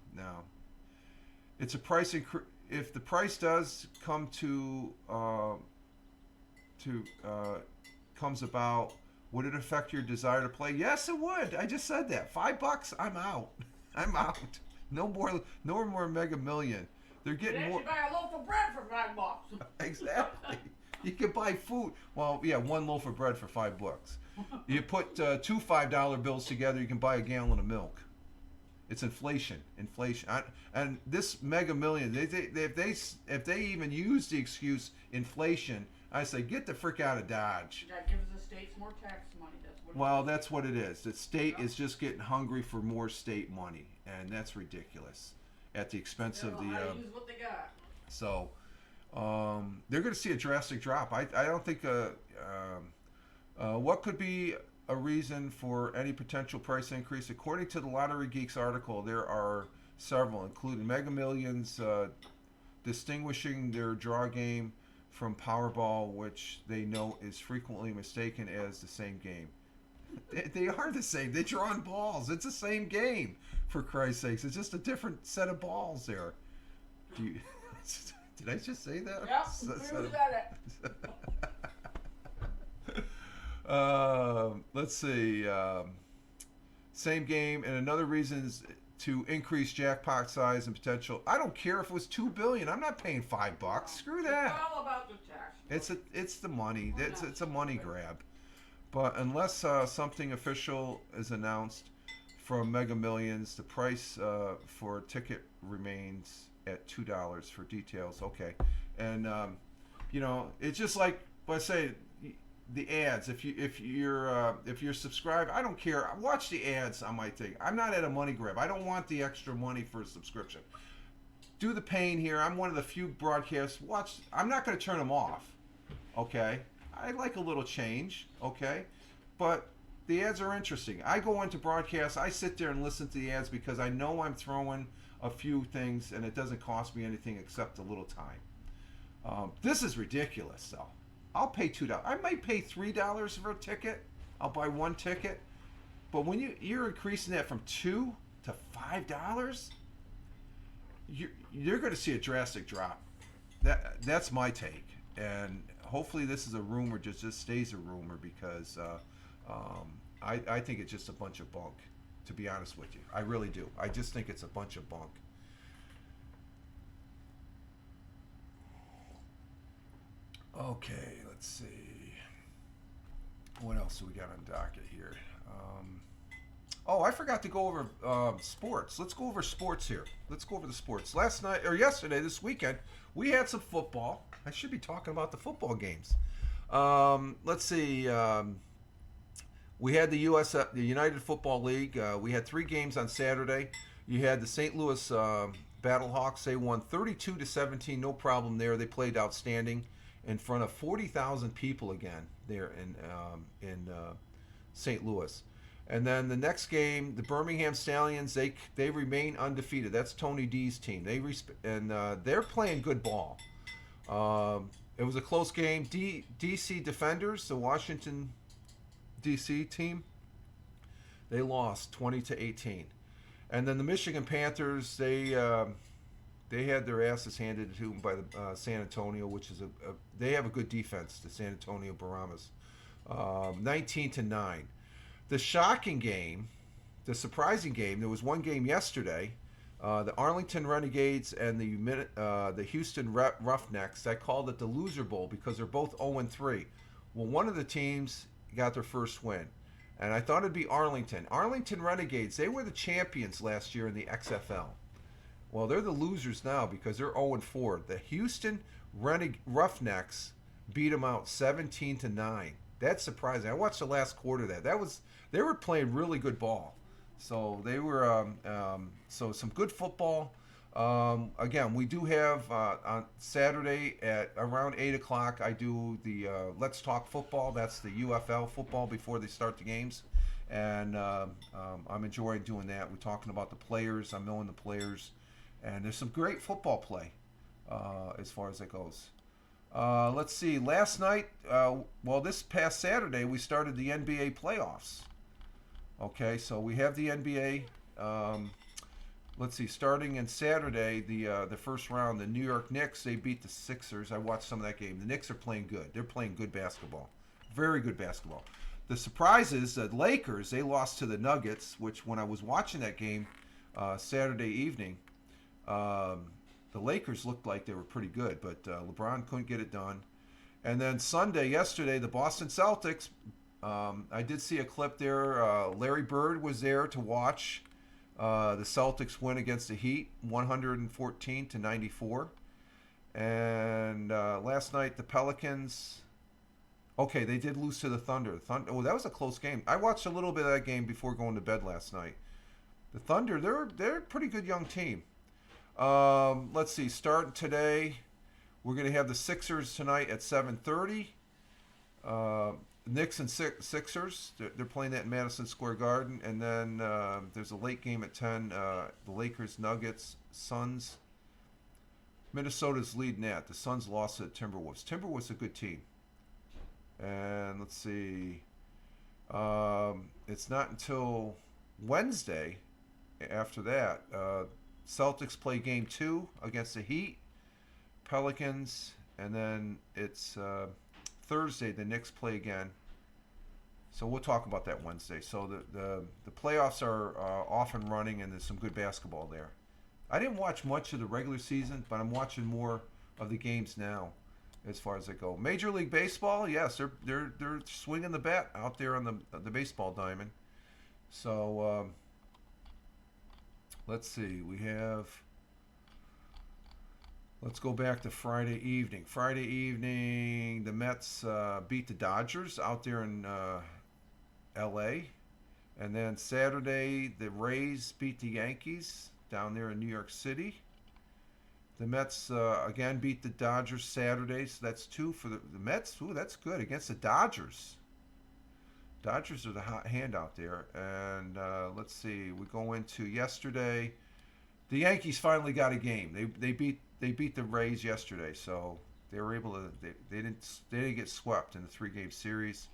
It's a price increase. If the price does come comes about, would it affect your desire to play? Yes, it would. I just said that. $5, I'm out. I'm out. No more Mega Million. They're getting more. You buy a loaf of bread for $5. Exactly. You can buy food. Well, yeah, one loaf of bread for $5. You put two $5 bills together, you can buy a gallon of milk. It's inflation. And this Mega Million, if they even use the excuse inflation, I say get the frick out of Dodge. That gives the states more tax money. That's what it is. The state is just getting hungry for more state money, and that's ridiculous. At the expense of the. Use what they got. So, they're going to see a drastic drop. I don't think. What could be a reason for any potential price increase. According to the Lottery Geeks article, there are several, including Mega Millions, distinguishing their draw game from Powerball, which they know is frequently mistaken as the same game. They are the same. They draw on balls. It's the same game, for Christ's sakes. It's just a different set of balls there. Do you, did I just say that? Yep, you said it. Let's see. Same game, and another reason is to increase jackpot size and potential. I don't care if it was $2 billion. I'm not paying $5. Screw that. It's all about the tax. It's the money. It's a money grab. But unless something official is announced from Mega Millions, the price for a ticket remains at $2 for details. Okay, and it's just like I say, the ads. If you're subscribed, I don't care. Watch the ads on my thing. I'm not at a money grab. I don't want the extra money for a subscription. Do the paying here. I'm one of the few broadcasts. Watch. I'm not going to turn them off. Okay. I like a little change, okay? But the ads are interesting. I go into broadcasts, I sit there and listen to the ads because I know I'm throwing a few things and it doesn't cost me anything except a little time. This is ridiculous, though. I'll pay $2. I might pay $3 for a ticket. I'll buy one ticket. But when you're increasing that from $2 to $5, you're going to see a drastic drop. That's my take. And hopefully this is a rumor, just stays a rumor, because I think it's just a bunch of bunk, to be honest with you. I really do. I just think it's a bunch of bunk. Okay, let's see. What else do we got on docket here? I forgot to go over sports. Let's go over sports here. Let's go over the sports. Yesterday, this weekend, we had some football. I should be talking about the football games. Let's see. We had the United Football League. We had 3 games on Saturday. You had the St. Louis Battlehawks. They won 32-17. No problem there. They played outstanding in front of 40,000 people again there in St. Louis. And then the next game, the Birmingham Stallions, they remain undefeated. That's Tony D's team. They're playing good ball. It was a close game. DC Defenders, the Washington DC team, they lost 20-18. And then the Michigan Panthers, they had their asses handed to them by the San Antonio, which is they have a good defense, the San Antonio Brahmas, 19-9. The shocking game, the surprising game, there was one game yesterday, the Arlington Renegades and the Houston Roughnecks. I called it the Loser Bowl because they're both 0-3. Well, one of the teams got their first win, and I thought it'd be Arlington. Arlington Renegades, they were the champions last year in the XFL. Well, they're the losers now because they're 0-4. The Houston Roughnecks beat them out 17-9. That's surprising. I watched the last quarter of that. They were playing really good ball. So they were so some good football. Again, we do have on Saturday at around 8 o'clock. I do the Let's Talk Football. That's the UFL football before they start the games, and I'm enjoying doing that. We're talking about the players. I'm knowing the players, and there's some great football play as far as that goes. Let's see. Last night, this past Saturday, we started the NBA playoffs. Okay, so we have the NBA. Let's see. Starting in Saturday, the first round, the New York Knicks, they beat the Sixers. I watched some of that game. The Knicks are playing good. They're playing good basketball. Very good basketball. The surprise is the Lakers, they lost to the Nuggets, which when I was watching that game Saturday evening, the Lakers looked like they were pretty good, but LeBron couldn't get it done. And then yesterday, the Boston Celtics, I did see a clip there. Larry Bird was there to watch the Celtics win against the Heat, 114-94. And last night, the Pelicans, okay, they did lose to the Thunder. Oh, that was a close game. I watched a little bit of that game before going to bed last night. The Thunder, they're a pretty good young team. Let's see, starting today, we're going to have the Sixers tonight at 7:30. Knicks and Sixers. They're playing that in Madison Square Garden, and then there's a late game at 10. The Lakers, Nuggets, Suns. Minnesota's leading that. The Suns lost to the Timberwolves. Timberwolves a good team. And let's see. It's not until Wednesday. After that, Celtics play Game 2 against the Heat, Pelicans, and then it's Thursday. The Knicks play again. So we'll talk about that Wednesday. So the playoffs are off and running, and there's some good basketball there. I didn't watch much of the regular season, but I'm watching more of the games now, as far as I go. Major League Baseball, yes, they're swinging the bat out there on the baseball diamond. So let's see. Let's go back to Friday evening. Friday evening, the Mets beat the Dodgers out there in L.A. And then Saturday, the Rays beat the Yankees down there in New York City. The Mets again beat the Dodgers Saturday, so that's 2 for the Mets. Ooh, that's good against the Dodgers. Dodgers are the hot hand out there. And let's see, we go into yesterday. The Yankees finally got a game. They beat the Rays yesterday, so they were able to. They didn't get swept in the 3-game series.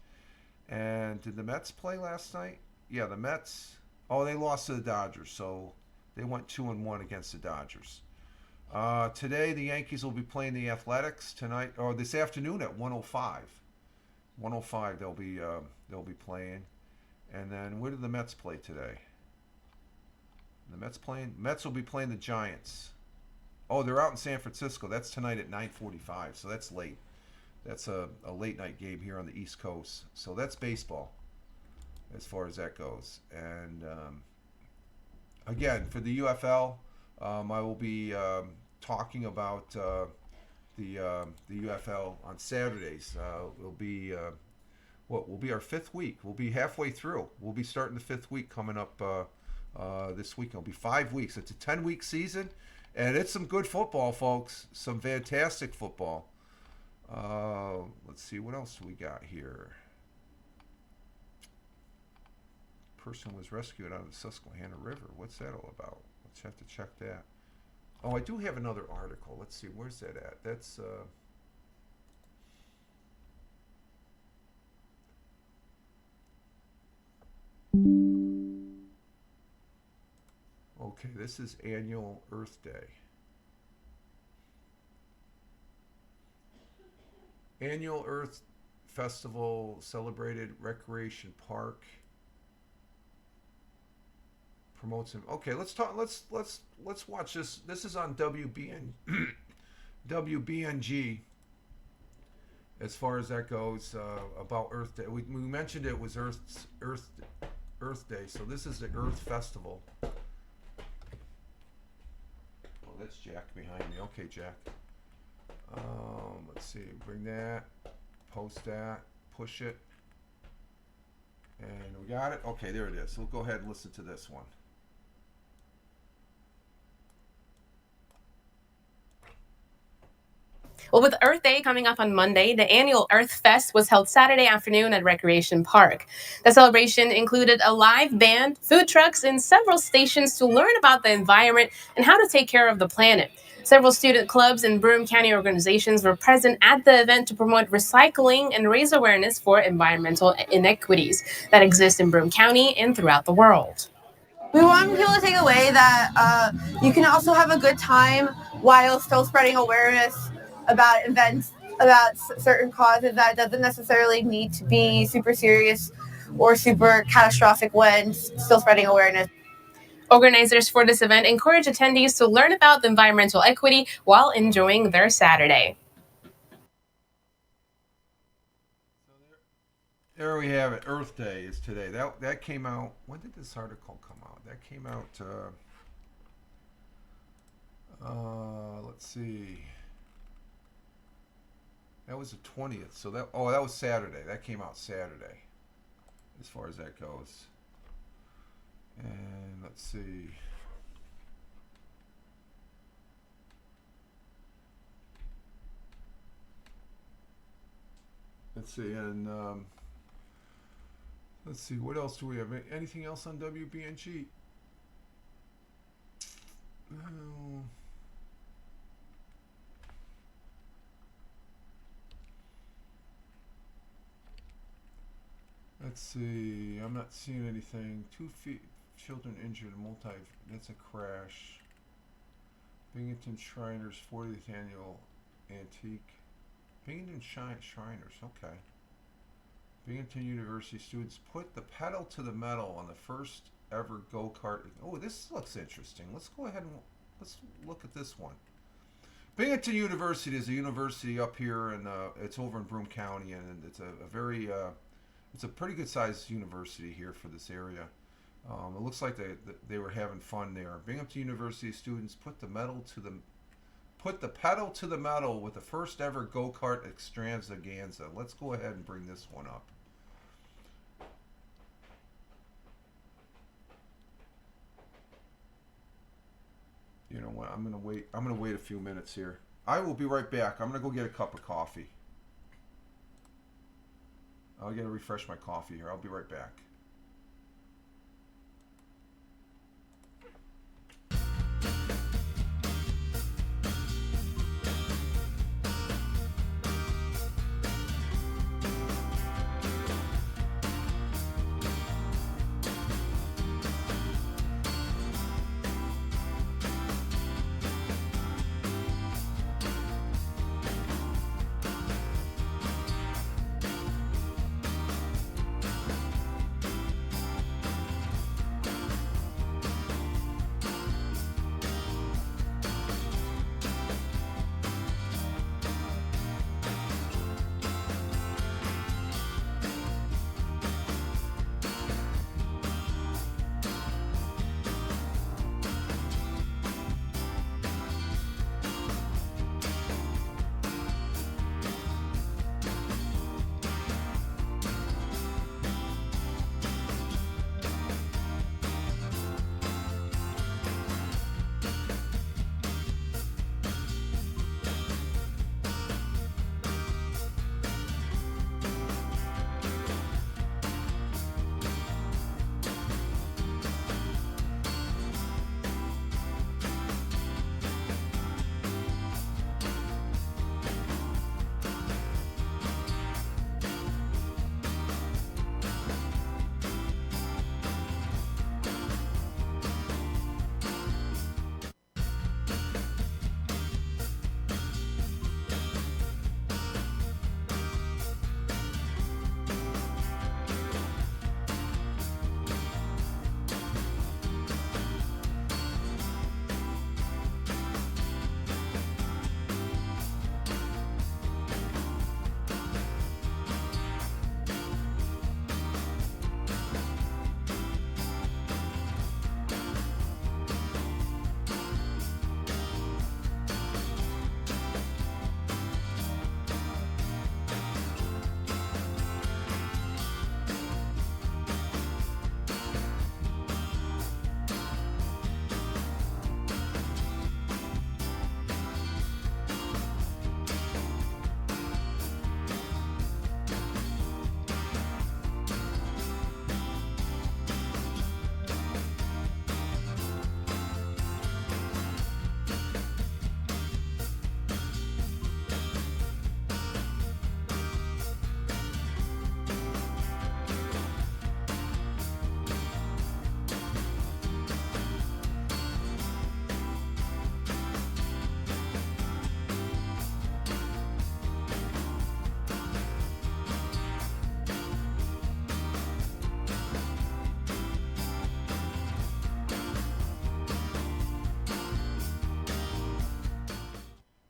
And did the Mets play last night? Yeah, the Mets. Oh, they lost to the Dodgers, so they went 2-1 against the Dodgers. Today, the Yankees will be playing the Athletics tonight, or this afternoon at 1:05. 1:05 they'll be playing. And then where do the Mets play today? Mets will be playing the Giants. Oh, they're out in San Francisco. That's tonight at 9:45, so that's late. That's a late night game here on the East Coast. So that's baseball as far as that goes. And again, for the UFL, I will be talking about the UFL on Saturdays. It'll be will be our 5th week. We'll be halfway through. We'll be starting the 5th week coming up this week. It'll be 5 weeks. It's a 10-week season, and it's some good football, folks. Some fantastic football. Let's see, what else do we got here? Person was rescued out of the Susquehanna River. What's that all about? Let's have to check that. Oh, I do have another article. Let's see, where's that at? That's okay, this is Annual Earth Day. Annual Earth Festival celebrated Recreation Park. Promotes him. Okay, let's talk. Let's watch this. This is on WBNG. As far as that goes, about Earth Day, we mentioned it was Earth Day. So this is the Earth Festival. Oh, that's Jack behind me. Okay, Jack. Let's see. Bring that. Post that. Push it. And we got it. Okay, there it is. We'll go ahead and listen to this one. Well, with Earth Day coming up on Monday, the annual Earth Fest was held Saturday afternoon at Recreation Park. The celebration included a live band, food trucks, and several stations to learn about the environment and how to take care of the planet. Several student clubs and Broome County organizations were present at the event to promote recycling and raise awareness for environmental inequities that exist in Broome County and throughout the world. We want people to take away that you can also have a good time while still spreading awareness about events, about certain causes that doesn't necessarily need to be super serious or super catastrophic when still spreading awareness. Organizers for this event encourage attendees to learn about environmental equity while enjoying their Saturday. There we have it. Earth Day is today. That came out. When did this article come out? That came out. Let's see. That was the 20th. So that was Saturday. That came out Saturday. As far as that goes. And let's see. Let's see. And Let's see, what else do we have? Anything else on WBNG? Oh. Let's see. I'm not seeing anything. 2 children injured. That's a crash. Binghamton Shriners 40th annual antique. Binghamton Shriners. Okay. Binghamton University students put the pedal to the metal on the first ever go-kart. Oh, this looks interesting. Let's go ahead and let's look at this one. Binghamton University is a university up here, and it's over in Broome County, and it's a very it's a pretty good sized university here for this area. It looks like they were having fun there. Binghamton University students put the pedal to the metal with the first ever go-kart extravaganza. Let's go ahead and bring this one up. You know what? I'm gonna wait a few minutes here. I will be right back. I'm gonna go get a cup of coffee. I'll get to refresh my coffee here. I'll be right back.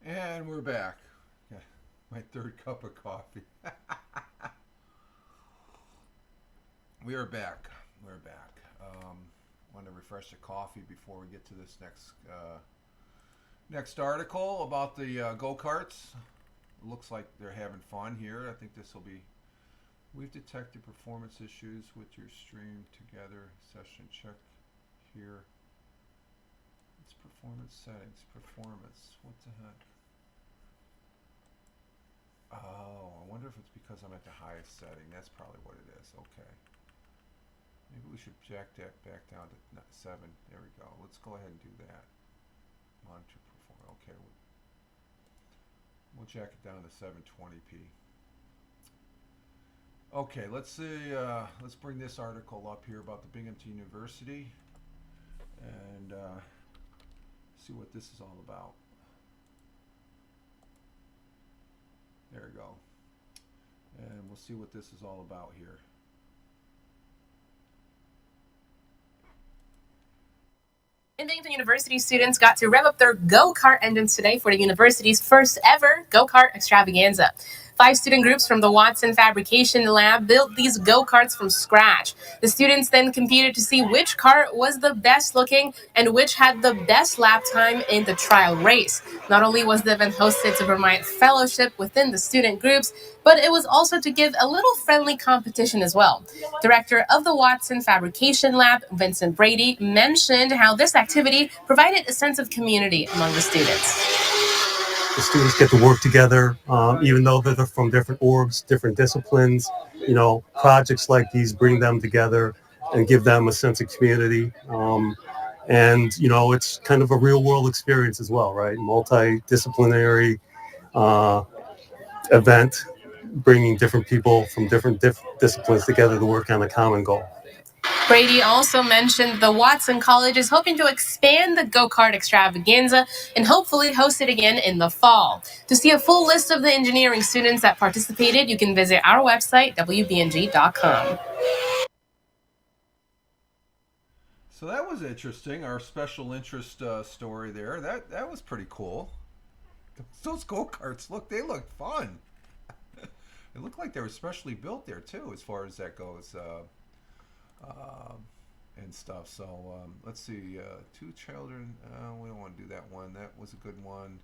And we're back. Yeah, my third cup of coffee. We are back. We're back. Want to refresh the coffee before we get to this next article about the go-karts. It looks like they're having fun here. I think this will be. We've detected performance issues with your stream together. Session check here. It's performance settings. Performance. What the heck? Oh, I wonder if it's because I'm at the highest setting. That's probably what it is. Okay. Maybe we should jack that back down to 7. There we go. Let's go ahead and do that. Monitor perform. Okay. We'll jack it down to 720p. Okay, let's see. Let's bring this article up here about the Binghamton University and see what this is all about. There we go. And we'll see what this is all about here. Binghamton University students got to rev up their go-kart engines today for the university's first ever go-kart extravaganza. 5 student groups from the Watson Fabrication Lab built these go-karts from scratch. The students then competed to see which kart was the best looking and which had the best lap time in the trial race. Not only was the event hosted to provide fellowship within the student groups, but it was also to give a little friendly competition as well. Director of the Watson Fabrication Lab, Vincent Brady, mentioned how this activity provided a sense of community among the students. The students get to work together, even though they're from different orgs, different disciplines. You know, projects like these bring them together and give them a sense of community. And, you know, it's kind of a real world experience as well, right? Multidisciplinary event, bringing different people from different disciplines together to work on a common goal. Brady also mentioned the Watson College is hoping to expand the go-kart extravaganza and hopefully host it again in the fall. To see a full list of the engineering students that participated, you can visit our website, wbng.com. So that was interesting, our special interest story there. That was pretty cool. Those go-karts, they look fun. It looked like they were specially built there, too, as far as that goes. And stuff. So let's see, 2 children. We don't want to do that one. That was a good one.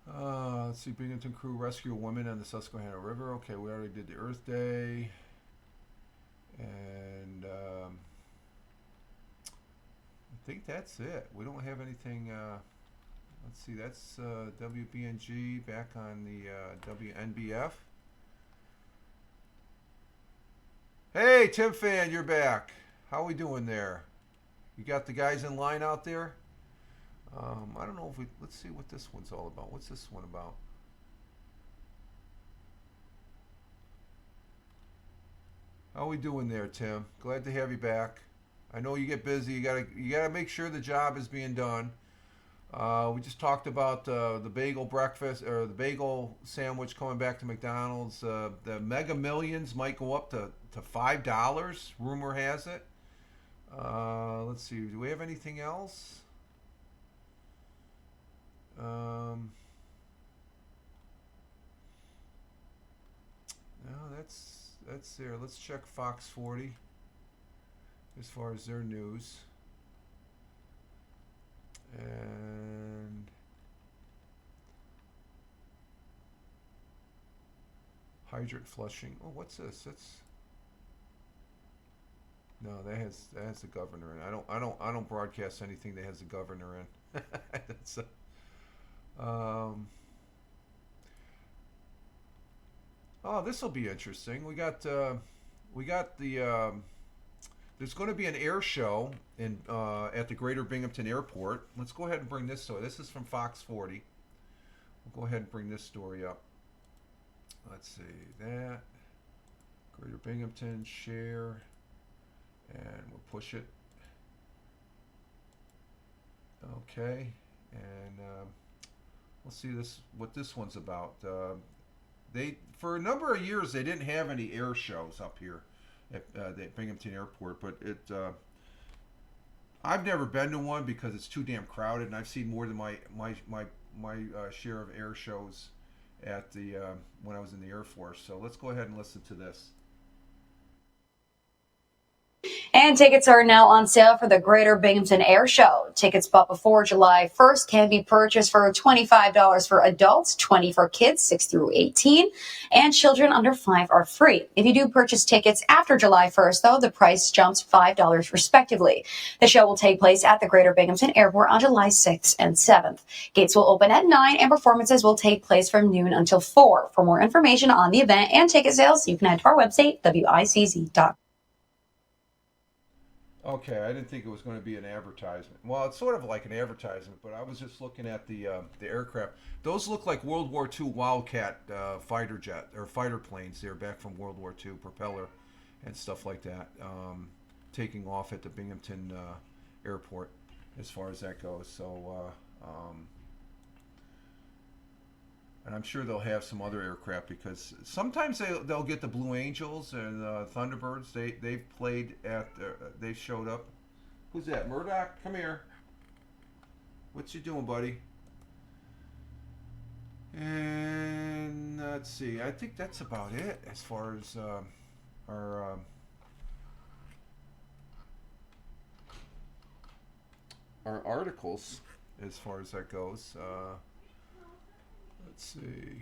Let's see, Binghamton crew rescue a woman on the Susquehanna River. Okay, we already did the Earth Day. And I think that's it. We don't have anything. Let's see, that's WBNG back on the WNBF. Hey, Tim Fan, you're back. How we doing there? You got the guys in line out there? I don't know if let's see what this one's all about. What's this one about? How we doing there, Tim? Glad to have you back. I know you get busy. You gotta make sure the job is being done. We just talked about the bagel breakfast or the bagel sandwich coming back to McDonald's. The Mega Millions might go up to $5. Rumor has it. Let's see. Do we have anything else? No, that's there. Let's check Fox 40 as far as their news. And hydrant flushing. Oh, what's this? No, that has the governor in. I don't broadcast anything that has the governor in. That's oh, this will be interesting. We got the there's going to be an air show in at the Greater Binghamton Airport. Let's go ahead and bring this story. This is from Fox 40. We'll go ahead and bring this story up. Let's see that Greater Binghamton share. And we'll push it. Okay, and we'll see what this one's about. They for a number of years they didn't have any air shows up here at the Binghamton Airport, but I've never been to one because it's too damn crowded, and I've seen more than my share of air shows at the when I was in the Air Force. So let's go ahead and listen to this. And tickets are now on sale for the Greater Binghamton Air Show. Tickets bought before July 1st can be purchased for $25 for adults, $20 for kids 6 through 18, and children under 5 are free. If you do purchase tickets after July 1st, though, the price jumps $5 respectively. The show will take place at the Greater Binghamton Airport on July 6th and 7th. Gates will open at 9 and performances will take place from noon until 4. For more information on the event and ticket sales, you can head to our website, wicz.com. Okay, I didn't think it was going to be an advertisement. Well, it's sort of like an advertisement, but I was just looking at the aircraft. Those look like World War II Wildcat fighter jet or fighter planes. They're back from World War II, propeller and stuff like that, taking off at the Binghamton airport, as far as that goes. So, and I'm sure they'll have some other aircraft because sometimes they'll get the Blue Angels and Thunderbirds. They've played at they showed up. Who's that? Murdoch, come here. What you doing, buddy? And let's see. I think that's about it as far as our articles, as far as that goes. Let's see.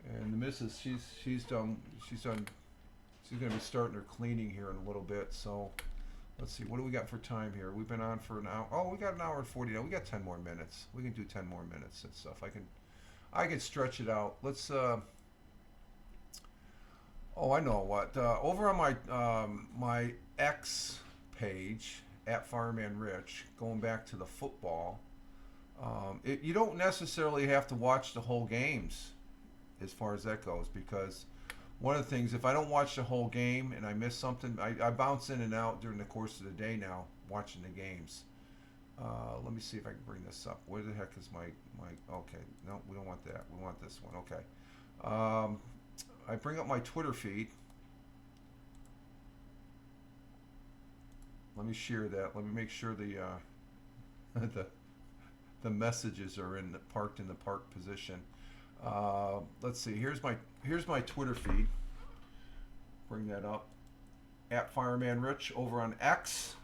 And the missus, she's gonna be starting her cleaning here in a little bit. So let's see, what do we got for time here? We've been on for an hour. Oh, we got an hour and 40 now. We got 10 more minutes. We can do 10 more minutes and stuff. I can stretch it out. Let's oh, I know what. Over on my X page at Fireman Rich, going back to the football. You don't necessarily have to watch the whole games as far as that goes, because one of the things, if I don't watch the whole game and I miss something, I bounce in and out during the course of the day now watching the games. Let me see if I can bring this up. Where the heck is my okay, no, we don't want that. We want this one. Okay. I bring up my Twitter feed. Let me share that. Let me make sure the the messages are parked in the park position. Let's see. Here's my Twitter feed. Bring that up. At Fireman Rich over on X.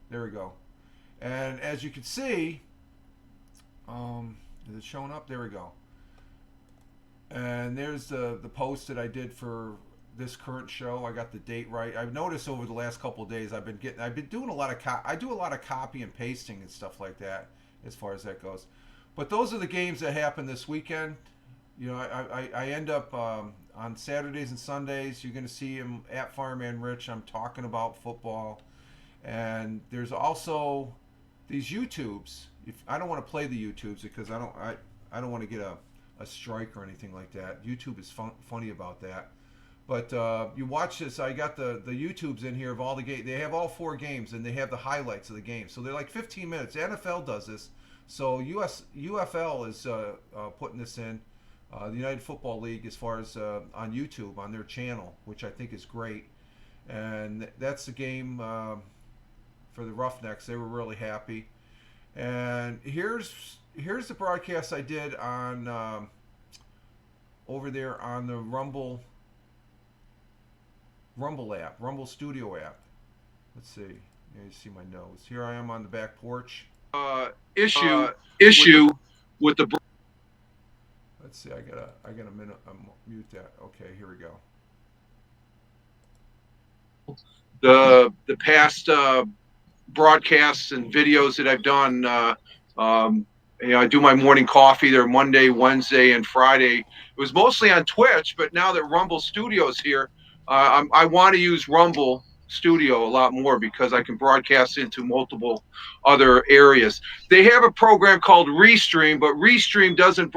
There we go. And as you can see, is it showing up? There we go. And there's the post that I did for this current show. I got the date right. I've noticed over the last couple of days I've been doing a lot of I do a lot of copy and pasting and stuff like that as far as that goes. But those are the games that happen this weekend. You know, I end up on Saturdays and Sundays. You're going to see him at Fireman Rich. I'm talking about football, and there's also these YouTubes. I don't want to play the YouTubes because I don't want to get a strike or anything like that. YouTube is funny about that. But you watch this. I got the YouTubes in here of all the games. They have all 4 games, and they have the highlights of the game. So they're like 15 minutes. The NFL does this. So UFL is putting this in. The United Football League, as far as on YouTube, on their channel, which I think is great. And that's the game for the Roughnecks. They were really happy. And here's the broadcast I did on over there on the Rumble app, Rumble Studio app. Let's see. You see my nose. Here I am on the back porch. Issue with the. Let's see. I gotta minute. Mute that. Okay. Here we go. The past broadcasts and videos that I've done. I do my morning coffee there Monday, Wednesday, and Friday. It was mostly on Twitch, but now that Rumble Studio's here, I want to use Rumble Studio a lot more because I can broadcast into multiple other areas. They have a program called Restream, but Restream doesn't.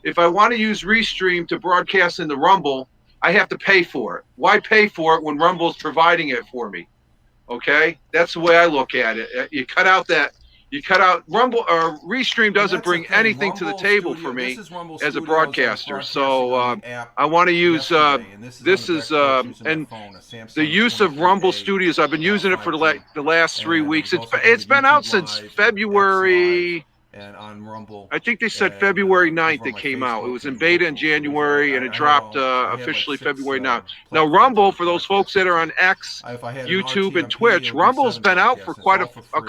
If I want to use Restream to broadcast into Rumble, I have to pay for it. Why pay for it when Rumble's providing it for me? Okay, that's the way I look at it. You cut out Rumble or Restream doesn't bring anything to the table for me as a broadcaster. So I want to use this is and the use of Rumble Studios. I've been using it for the last 3 weeks. It's been out since February. And on Rumble, I think they said February 9th it came out. It was in beta in January, and it dropped officially February 9th. Now, Rumble, for those folks that are on X, YouTube, and Twitch, Rumble's been out for quite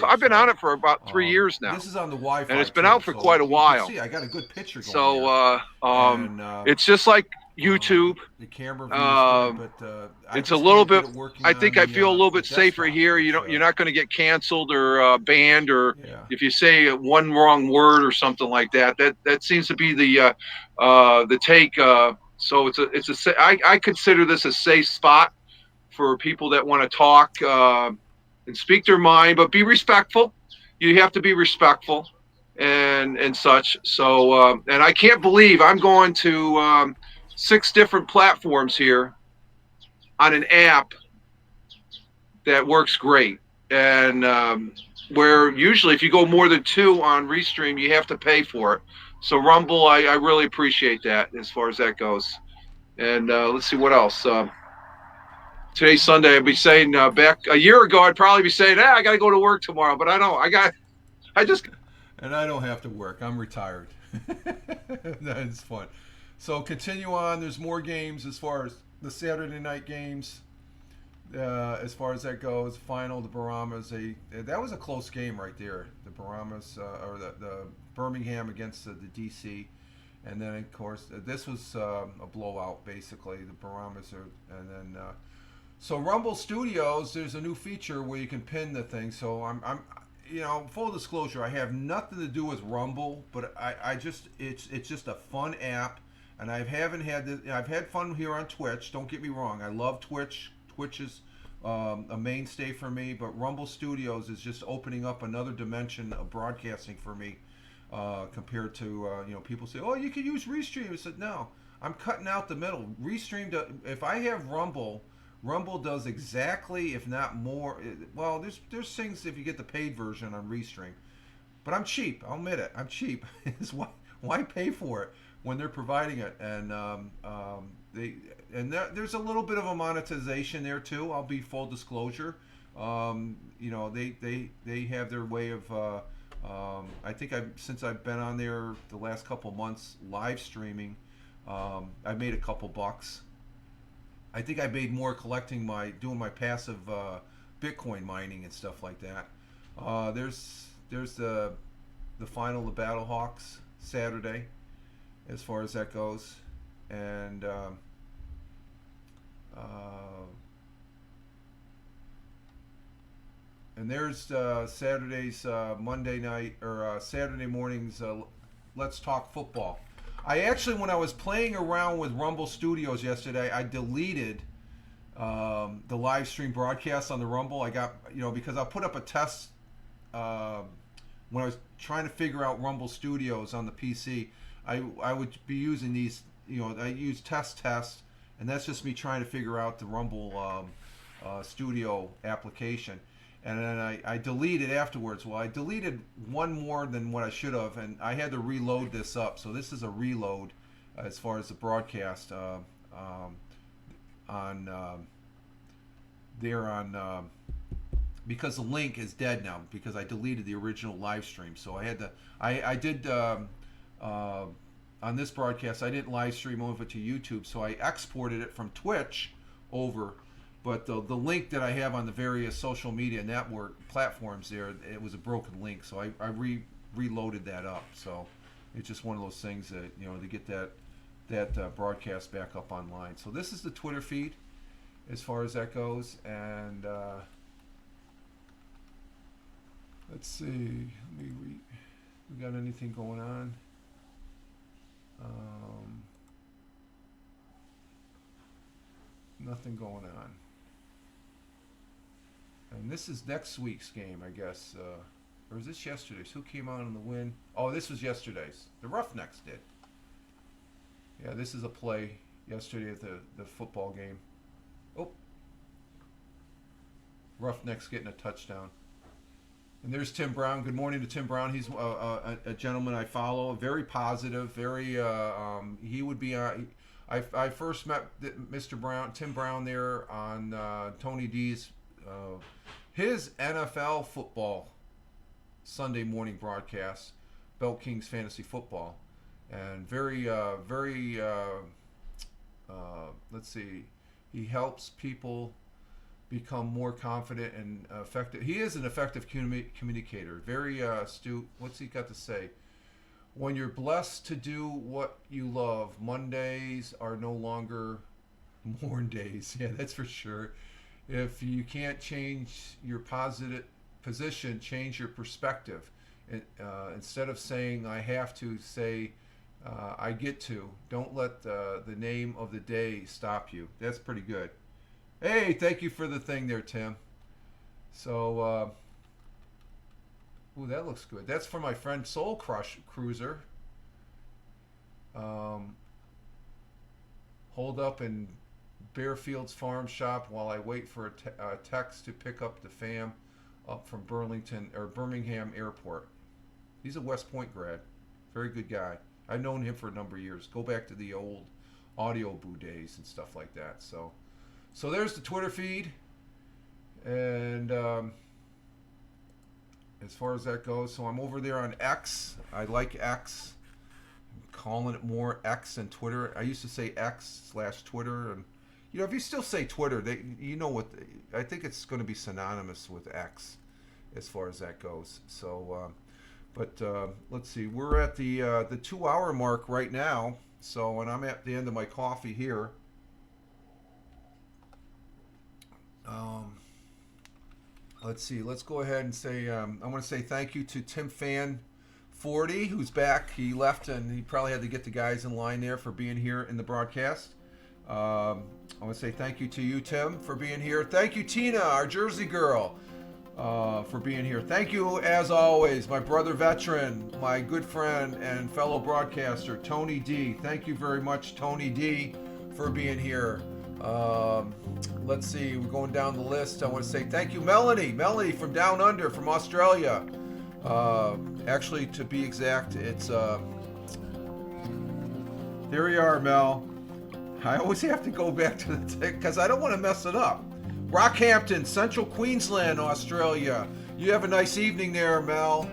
I've been on it for about 3 years now. This is on the Wi-Fi, and it's been out for quite a while. See, I got a good picture going. So, it's just like YouTube. The camera views good, but it's a little bit. I think I feel a little bit safer here. You're not going to get canceled or banned, or if you say one wrong word or something like that. That seems to be the take. So I consider this a safe spot for people that want to talk and speak their mind, but be respectful. You have to be respectful and such. So, and I can't believe I'm going to 6 different platforms here on an app that works great. And where usually if you go more than 2 on Restream, you have to pay for it. So Rumble, I really appreciate that as far as that goes. And let's see what else. Today's Sunday. I'd be saying back a year ago, I'd probably be saying, I got to go to work tomorrow. But I don't. I just. And I don't have to work. I'm retired. That is fun. So continue on. There's more games as far as the Saturday night games. As far as that goes, final, the Bahamas, that was a close game right there. The Bahamas, or the Birmingham against the DC. And then, of course, this was a blowout, basically. The Bahamas and then, so Rumble Studios, there's a new feature where you can pin the thing. So I'm full disclosure, I have nothing to do with Rumble, but it's just a fun app, and I've had fun here on Twitch. Don't get me wrong, I love Twitch. Twitch is a mainstay for me, but Rumble Studios is just opening up another dimension of broadcasting for me. Compared to people say, oh, you can use Restream. I said, no, I'm cutting out the middle. Restream, if I have Rumble does exactly, if not more. Well, there's things if you get the paid version on Restream, but I'm cheap. I'll admit it. I'm cheap. Why pay for it when they're providing it? And there's a little bit of a monetization there too. I'll be full disclosure. They have their way of. I think since I've been on there the last couple months live streaming, I made a couple bucks. I think I made more doing my passive Bitcoin mining and stuff like that. There's the final, the Battlehawks Saturday, as far as that goes, and there's Saturday's Monday night or Saturday mornings. Let's Talk Football. I actually, when I was playing around with Rumble Studios yesterday, I deleted the live stream broadcast on the Rumble. I got, because I put up a test when I was trying to figure out Rumble Studios on the PC. I would be using these, I use test, and that's just me trying to figure out the Rumble Studio application. And then I deleted afterwards. Well, I deleted one more than what I should have, and I had to reload this up. So this is a reload as far as the broadcast because the link is dead now because I deleted the original live stream. So I had to. I did on this broadcast. I didn't live stream over to YouTube, so I exported it from Twitch over. But the link that I have on the various social media network platforms there, it was a broken link, so I reloaded that up. So it's just one of those things that, to get that broadcast back up online. So this is the Twitter feed as far as that goes. And let's see. We got anything going on? Nothing going on. And this is next week's game, I guess. Or is this yesterday's? Who came out in the win? Oh, this was yesterday's. The Roughnecks did. Yeah, this is a play yesterday at the football game. Oh. Roughnecks getting a touchdown. And there's Tim Brown. Good morning to Tim Brown. He's a gentleman I follow. Very positive. Very. He would be. I first met Tim Brown there on Tony D's. His NFL football Sunday morning broadcast, Belt Kings Fantasy Football, and very, let's see, he helps people become more confident and effective. He is an effective communicator, very astute. What's he got to say? When you're blessed to do what you love, Mondays are no longer mourn days. Yeah, that's for sure. If you can't change your positive position, change your perspective. Instead of saying I have to, say I get to. Don't let the name of the day stop you. That's pretty good. Hey, thank you for the thing there, Tim. So, ooh, that looks good. That's for my friend Soul Cruiser. Hold up in Bearfield's Farm Shop while I wait for a text to pick up the fam up from Birmingham Airport. He's a West Point grad. Very good guy. I've known him for a number of years. Go back to the old audio boo days and stuff like that. So there's the Twitter feed. And as far as that goes, so I'm over there on X. I like X. I'm calling it more X than Twitter. I used to say X/Twitter, and if you still say Twitter, I think it's going to be synonymous with X as far as that goes. So, but let's see, we're at the 2-hour mark right now. So, and I'm at the end of my coffee here. Let's see. Let's go ahead and say I want to say thank you to Tim Fan 40, who's back. He left and he probably had to get the guys in line there for being here in the broadcast. I want to say thank you to you, Tim, for being here. Thank you, Tina, our Jersey girl, for being here. Thank you, as always, my brother veteran, my good friend and fellow broadcaster, Tony D. Thank you very much, Tony D, for being here. Let's see, we're going down the list. I want to say thank you, Melanie from down under, from Australia. Actually, to be exact, it's there you are, Mel. I always have to go back to the because I don't want to mess it up. Rockhampton, Central Queensland, Australia. You have a nice evening there, Mel.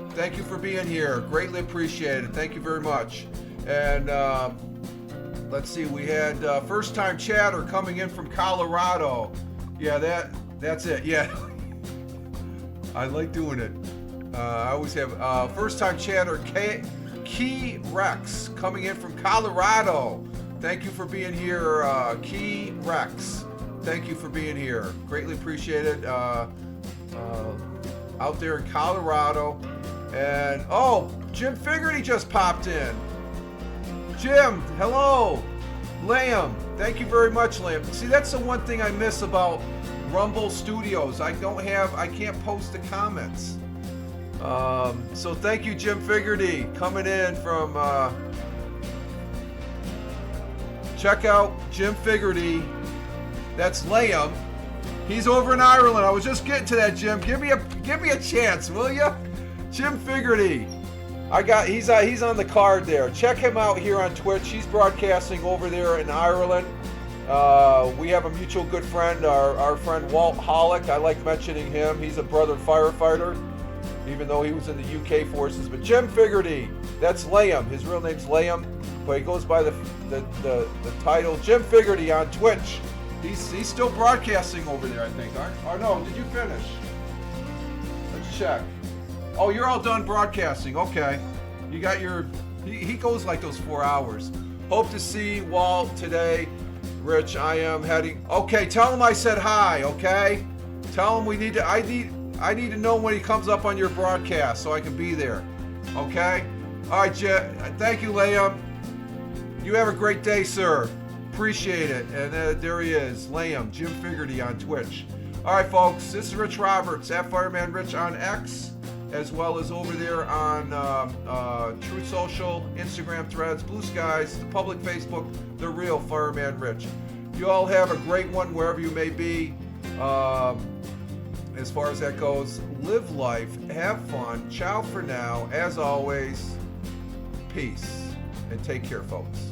Thank you for being here. Greatly appreciated. Thank you very much. And let's see, we had first-time chatter coming in from Colorado. Yeah, that's it. Yeah, I like doing it. I always have first-time chatter Key Rex coming in from Colorado. Thank you for being here, Key Rex. Thank you for being here. Greatly appreciated. Out there in Colorado. And Jim Figerty just popped in. Jim, hello. Liam, thank you very much, Liam. See, that's the one thing I miss about Rumble Studios. I can't post the comments. So thank you, Jim Figerty, coming in from, check out Jim Figerty. That's Liam. He's over in Ireland. I was just getting to that, Jim. Give me a chance, will you? Jim Figerty. He's on the card there. Check him out here on Twitch. He's broadcasting over there in Ireland. We have a mutual good friend, our friend Walt Hollick. I like mentioning him. He's a brother firefighter, even though he was in the UK forces. But Jim Figerty, that's Liam. His real name's Liam, but he goes by the title Jim Figerty on Twitch. He's still broadcasting over there, I think. Or no, did you finish? Let's check. Oh, you're all done broadcasting. Okay. You got your... He goes like those 4 hours. Hope to see Walt today. Rich, I am heading... Okay, tell him I said hi, okay? Tell him I need to know when he comes up on your broadcast so I can be there. Okay? All right, thank you, Liam. You have a great day, sir. Appreciate it. And there he is, Liam, Jim Figerty on Twitch. All right, folks, this is Rich Roberts, at Fireman Rich on X, as well as over there on Truth Social, Instagram Threads, Blue Skies, the public Facebook, The Real Fireman Rich. You all have a great one wherever you may be. As far as that goes, live life, have fun, ciao for now. As always, peace, and take care, folks.